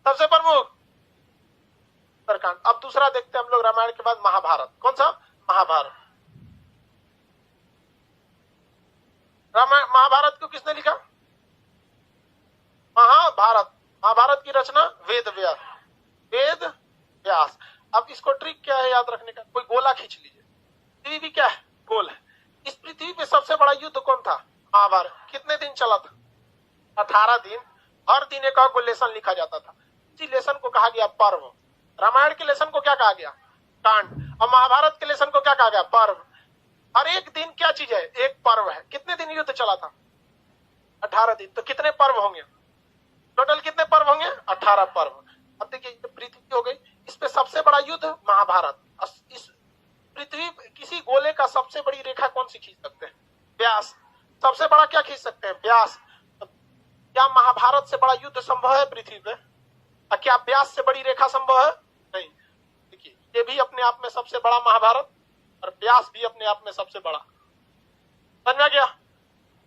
सबसे प्रमुख कांड। अब दूसरा देखते हैं हम लोग रामायण के बाद महाभारत। कौन सा? महाभारत। रामायण महाभारत को किसने लिखा? महाभारत की रचना वेद व्यास। वेद व्यास। अब इसको ट्रिक क्या है याद रखने का? कोई गोला खींच लीजिए। पृथ्वी भी क्या है? गोल है। इस पृथ्वी पे सबसे बड़ा युद्ध कौन था? महाभारत। कितने दिन चला था? 18 दिन। हर दिन एक और लेसन लिखा जाता था। इसी लेसन को कहा गया पर्व। रामायण के लेसन को क्या कहा गया? कांड। और महाभारत के लेसन को क्या कहा गया? पर्व। हर एक दिन क्या चीज है? एक पर्व है। कितने दिन युद्ध चला था? 18 दिन। तो कितने पर्व होंगे? टोटल कितने पर्व होंगे? 18 पर्व। अब देखिए पृथ्वी हो गई, इस पे सबसे बड़ा युद्ध महाभारत। इस पृथ्वी किसी गोले का सबसे बड़ी रेखा कौन सी खींच सकते हैं? व्यास। सबसे बड़ा क्या खींच सकते हैं? व्यास। क्या महाभारत से बड़ा युद्ध संभव है पृथ्वी पे? क्या व्यास से बड़ी रेखा संभव है? नहीं। देखिए ये भी अपने आप में सबसे बड़ा महाभारत, और व्यास भी अपने आप में सबसे बड़ा। समझ में गया?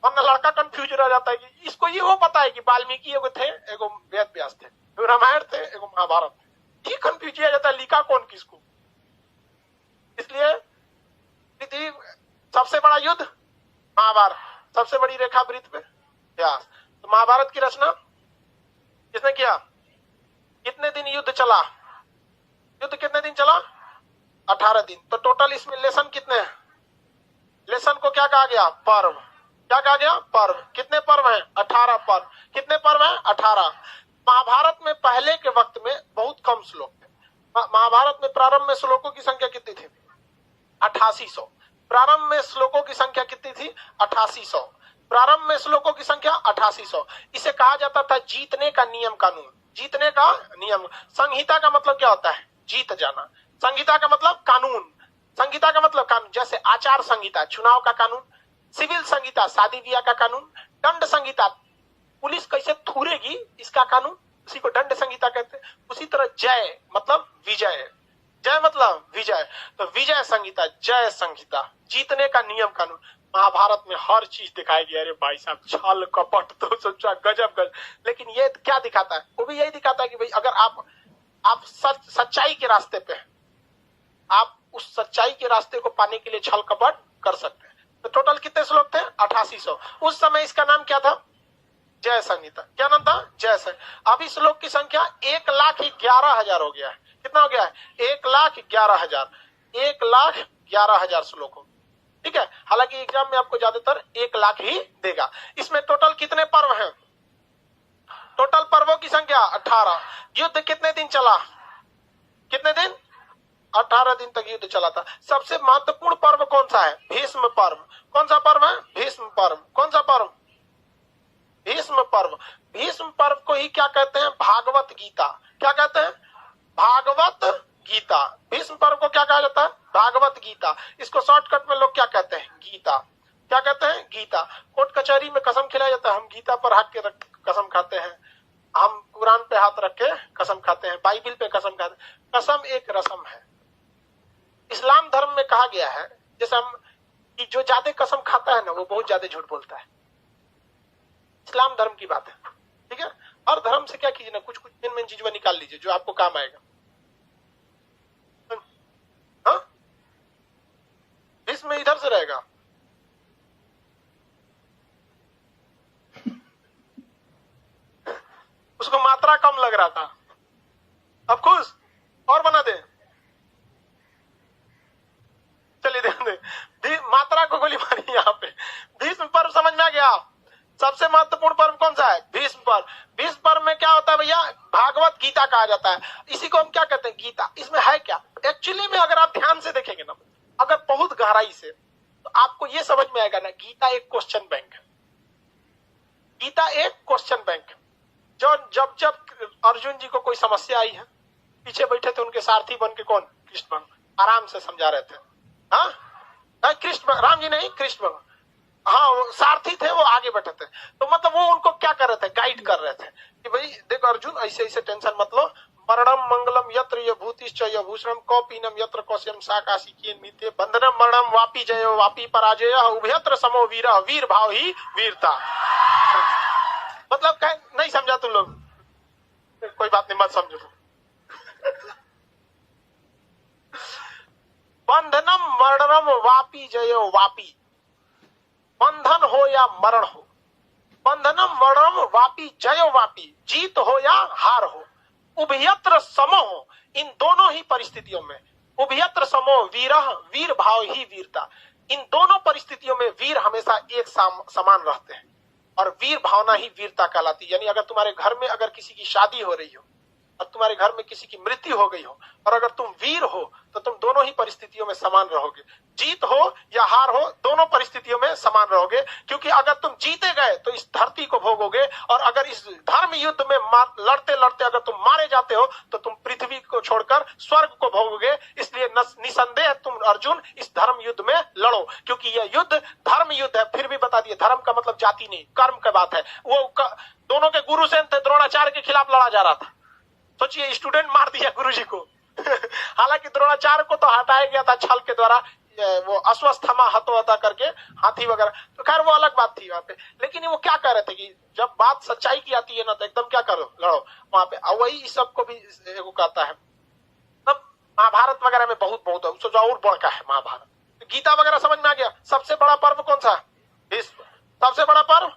वरना लड़का कंफ्यूज रह जाता है कि इसको ये वो पता है कि वाल्मीकि एगो थे, एगो वेद व्यास थे, एगो रामायण थे, एगो महाभारत थे। ये कंफ्यूज किया जाता है, लिखा कौन किसको। इसलिए पृथ्वी सबसे बड़ा युद्ध महाभारत, सबसे बड़ी रेखा वृत्त पे व्यास। तो महाभारत की रचना किसने किया? कितने दिन युद्ध चला? युद्ध कितने दिन चला? 18 दिन। तो टोटल इसमें लेसन कितने हैं? लेसन को क्या कहा गया? पर्व। क्या कहा गया? पर्व। कितने पर्व हैं? 18 पर्व। कितने पर्व हैं? 18। महाभारत में पहले के वक्त में बहुत कम श्लोक थे। महाभारत में प्रारंभ में श्लोकों की संख्या कितनी थी? 8800। प्रारंभ में श्लोकों की संख्या कितनी थी? 8800। प्रारंभ में श्लोकों की संख्या 8800। इसे कहा जाता था जीतने का नियम कानून। जीतने का नियम। संहिता का मतलब क्या होता है? जीत जाना। संहिता का मतलब कानून। संहिता का मतलब कानून। जैसे आचार संहिता चुनाव का कानून, सिविल संहिता शादी ब्याह का कानून, दंड संहिता पुलिस कैसे थूरेगी इसका कानून, उसी को दंड संहिता कहते हैं। उसी तरह जय मतलब विजय, जय मतलब विजय, तो विजय संहिता, जय संहिता, जीतने का नियम कानून। महाभारत में हर चीज दिखाई गई। अरे भाई साहब, छल कपट तो सोचा गजब गजब। लेकिन ये क्या दिखाता है? वो भी यही दिखाता है कि भाई अगर आप सच्चाई के रास्ते पे हैं, आप उस सच्चाई के रास्ते को पाने के लिए छल कपट कर सकते हैं। तो टोटल कितने श्लोक थे? 8800। उस समय इसका नाम क्या था? जय संहिता। क्या नाम था? जय संहिता। अभी श्लोक की संख्या 1,11,000 हो गया है। कितना हो गया है? 1,11,000। 1,11,000 श्लोक हो। ठीक है। हालांकि एग्जाम में आपको ज्यादातर 1 लाख ही देगा। इसमें टोटल कितने पर्व हैं? टोटल पर्वों की संख्या 18। युद्ध कितने दिन चला? कितने दिन? 18 दिन तक युद्ध चला था। सबसे महत्वपूर्ण पर्व कौन सा है? भीष्म पर्व। कौन सा पर्व है? भीष्म पर्व। कौन सा पर्व? भीष्म पर्व। भीष्म पर्व को ही क्या कहते हैं? भागवत गीता। क्या कहते हैं? भागवत गीता। भीष्म पर्व को क्या कहा जाता है? भागवत गीता। इसको शॉर्टकट में लोग क्या कहते हैं? गीता। क्या कहते हैं? गीता। कोर्ट कचहरी में कसम खिलाया जाता है, हम गीता पर हाथ के कसम खाते हैं, हम कुरान पे हाथ रख के कसम खाते हैं, बाइबिल पे कसम खाते हैं। कसम एक रस्म है। इस्लाम धर्म में कहा गया है जैसे हम कि जो ज्यादा कसम खाता है ना वो बहुत ज्यादा झूठ बोलता है। इस्लाम धर्म की बात है। ठीक है। हर धर्म से क्या कीजिए ना, कुछ कुछ मेन चीज निकाल लीजिए जो आपको काम आएगा। हाँ, इसमें इधर से रहेगा। उसको मात्रा कम लग रहा था, अब खुश और बना दे। चलिए ध्यान दे, मात्रा को गोली मारी यहाँ पे। भीष्म पर्व समझ में आ गया? सबसे महत्वपूर्ण पर्व कौन सा है? भीष्म पर्व। भीष्म पर्व में क्या होता है भैया? भागवत गीता कहा जाता है। इसी को हम क्या कहते हैं? गीता। इसमें है क्या एक्चुअली में? अगर आप ध्यान से देखेंगे ना, अगर बहुत गहराई से, तो आपको ये समझ में आएगा ना, गीता एक क्वेश्चन बैंक है। गीता एक क्वेश्चन बैंक है। जब अर्जुन जी को कोई समस्या आई है, पीछे बैठे थे उनके सारथी बन के कौन? कृष्ण भगवान आराम से समझा रहे थे। हाँ, कृष्ण, राम जी नहीं, कृष्ण भगवान। हाँ वो सारथी थे, वो आगे बैठे थे। तो मतलब वो उनको क्या कर रहे थे, गाइड कर रहे थे कि भाई देखो अर्जुन, ऐसे ऐसे टेंशन मत लो, मरणम मंगलम यत्र यभूतिश्च यभूषणम कौपीनम यत्र कौशयम साकाशिकीय नीते बंधनम मरणम वापी जयो वापी पराजय उभयत्र समो वीर, वीर भाव ही वीरता। मतलब क्या, नहीं समझा तुम लोग? कोई बात नहीं, मत समझो तुम। बंधनम मरणम वापी जयो वापी, बंधन हो या मरण हो, बंधनम मरणम वापी जयो वापी, जीत हो या हार हो, उभयत्र समो हो, इन दोनों ही परिस्थितियों में, उभयत्र समो वीरः, वीर भाव ही वीरता, इन दोनों परिस्थितियों में वीर हमेशा एक समान रहते हैं और वीर भावना ही वीरता कहलाती है। यानी अगर तुम्हारे घर में अगर किसी की शादी हो रही हो और तुम्हारे घर में किसी की मृत्यु हो गई हो और अगर तुम वीर हो तो तुम दोनों ही परिस्थितियों में समान रहोगे, जीत हो या हार हो दोनों परिस्थितियों में समान रहोगे। क्योंकि अगर तुम जीते गए तो इस धरती को भोगोगे और अगर इस धर्म युद्ध में लड़ते लड़ते अगर तुम मारे जाते हो तो तुम पृथ्वी को छोड़कर स्वर्ग को भोगोगे। इसलिए निसंदेह तुम अर्जुन इस धर्म युद्ध में लड़ो, क्योंकि यह युद्ध धर्म युद्ध है। फिर भी बता दिए, धर्म का मतलब जाति नहीं, कर्म का बात है। वो दोनों के गुरु से द्रोणाचार्य के खिलाफ लड़ा जा रहा था। सोचिए, स्टूडेंट मार दिया गुरुजी को। हालांकि द्रोणाचार्य को तो हटाया गया था छल के द्वारा, वो अश्वस्थमा हतोहता करके हाथी वगैरह, तो खैर वो अलग बात थी वहां पे। लेकिन वो क्या कह रहे थे कि जब बात सच्चाई की आती है ना तो एकदम क्या करो, लड़ो वहां पे। और वही सबको भी एगो कहता है। तब महाभारत वगैरह में बहुत बहुत उससे और बड़ा है महाभारत। गीता वगैरह समझ में आ गया। सबसे बड़ा पर्व कौन सा? भीष्म। सबसे बड़ा पर्व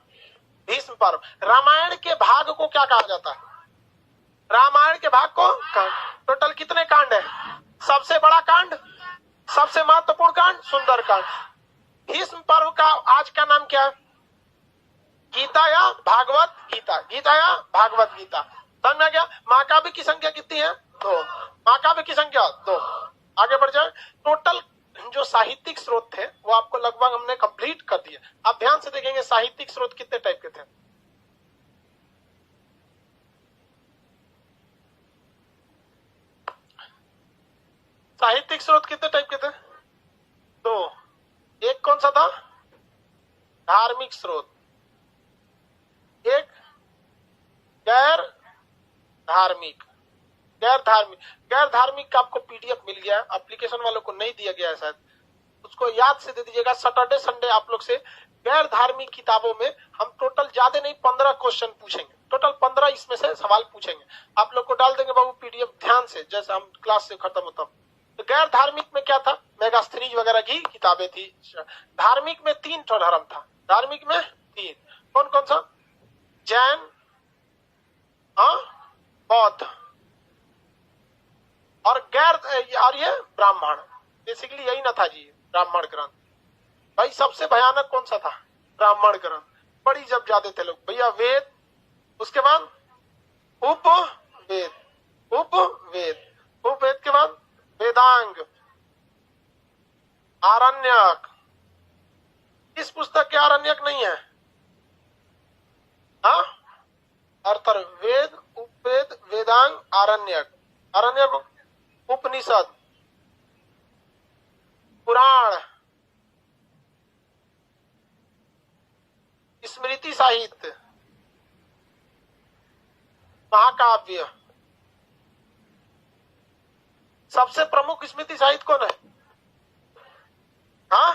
भीष्म पर्व। रामायण के भाग को क्या कहा जाता है? रामायण के भाग को टोटल कितने कांड है? सबसे बड़ा कांड, सबसे महत्वपूर्ण कांड सुंदर कांड। भीष्म पर्व का आज का नाम क्या है? गीता या भागवत गीता, गीता या भागवत गीता। समझ में आ गया? महाकाव्य की संख्या कितनी है? 2। महाकाव्य की संख्या 2। आगे बढ़ जाए। टोटल जो साहित्यिक स्रोत थे वो आपको लगभग हमने कंप्लीट कर दिए। आप ध्यान से देखेंगे साहित्यिक स्रोत कितने टाइप के थे। साहित्यिक स्रोत कितने टाइप के थे? 2। एक कौन सा था? धार्मिक स्रोत। एक गैर धार्मिक। गैर धार्मिक, गैर धार्मिक का आपको पीडीएफ मिल गया, एप्लीकेशन वालों को नहीं दिया गया है शायद, उसको याद से दे दीजिएगा। सैटरडे संडे आप लोग से गैर धार्मिक किताबों में हम टोटल ज्यादा नहीं 15 क्वेश्चन पूछेंगे। टोटल 15 इसमें से सवाल पूछेंगे, आप लोग को डाल देंगे बाबू पीडीएफ ध्यान से, जैसे हम क्लास से खत्म होता। तो गैर धार्मिक में क्या था? मेगास्थनीज वगैरह की किताबें थी। धार्मिक में 3 धर्म था। धार्मिक में 3 कौन कौन सा? जैन, बौद्ध और गैर, और ये ब्राह्मण। बेसिकली यही ना था जी ब्राह्मण ग्रंथ। भाई सबसे भयानक कौन सा था? ब्राह्मण ग्रंथ। बड़ी जब जाते थे लोग भैया वेद, उसके बाद उपवेद, उपवेद, उपवेद के बाद वेदांग, आरण्यक। इस पुस्तक के आरण्यक नहीं है। हाँ, अर्थवेद, उपवेद, वेदांग, आरण्यक। आरण्यक उपनिषद, पुराण, स्मृति साहित्य, महाकाव्य। सबसे प्रमुख स्मृति साहित्य कौन है? हाँ,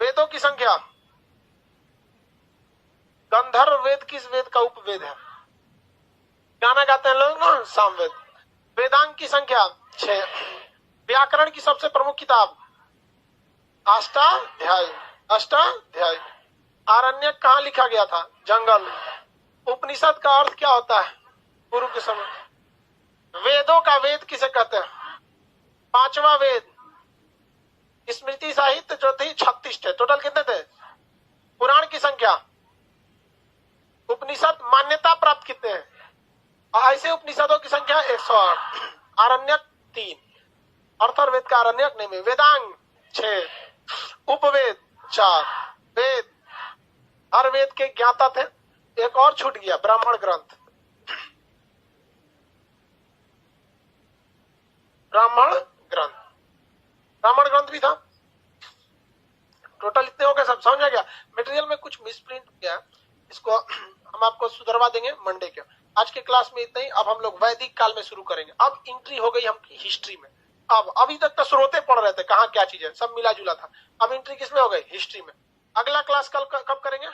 वेदों की संख्या। गंधर्व वेद किस वेद का उपवेद है? गाना गाते हैं लोग ना, सामवेद। वेदांग की संख्या 6। व्याकरण की सबसे प्रमुख किताब अष्टाध्यायी, अष्टाध्यायी। आरण्यक कहाँ लिखा गया था? जंगल। उपनिषद का अर्थ क्या होता है? गुरु के समय। वेदों का वेद किसे कहते हैं? 5वां वेद। स्मृति साहित्य जो थी 36 थे। टोटल कितने थे? पुराण की संख्या। उपनिषद मान्यता प्राप्त कितने हैं? ऐसे उपनिषदों की संख्या 108। आरण्यक 3। अर्थवेद का आरण्यक नहीं में। वेदांग 6, उपवेद 4। वेद, हर वेद के ज्ञाता थे। एक और छूट गया, ब्राह्मण ग्रंथ। ब्राह्मण ग्रंथ, ब्राह्मण ग्रंथ भी था। टोटल इतने हो गए, सब समझ आ गया। हम आपको सुधरवा देंगे मंडे के। आज के क्लास में इतना ही। अब हम लोग वैदिक काल में शुरू करेंगे। अब एंट्री हो गई हम हिस्ट्री में। अब अभी तक तो स्रोते पढ़ रहे थे, कहाँ क्या चीज है, सब मिला जुला था। अब एंट्री किसमें हो गई? हिस्ट्री में। अगला क्लास कल कब करेंगे?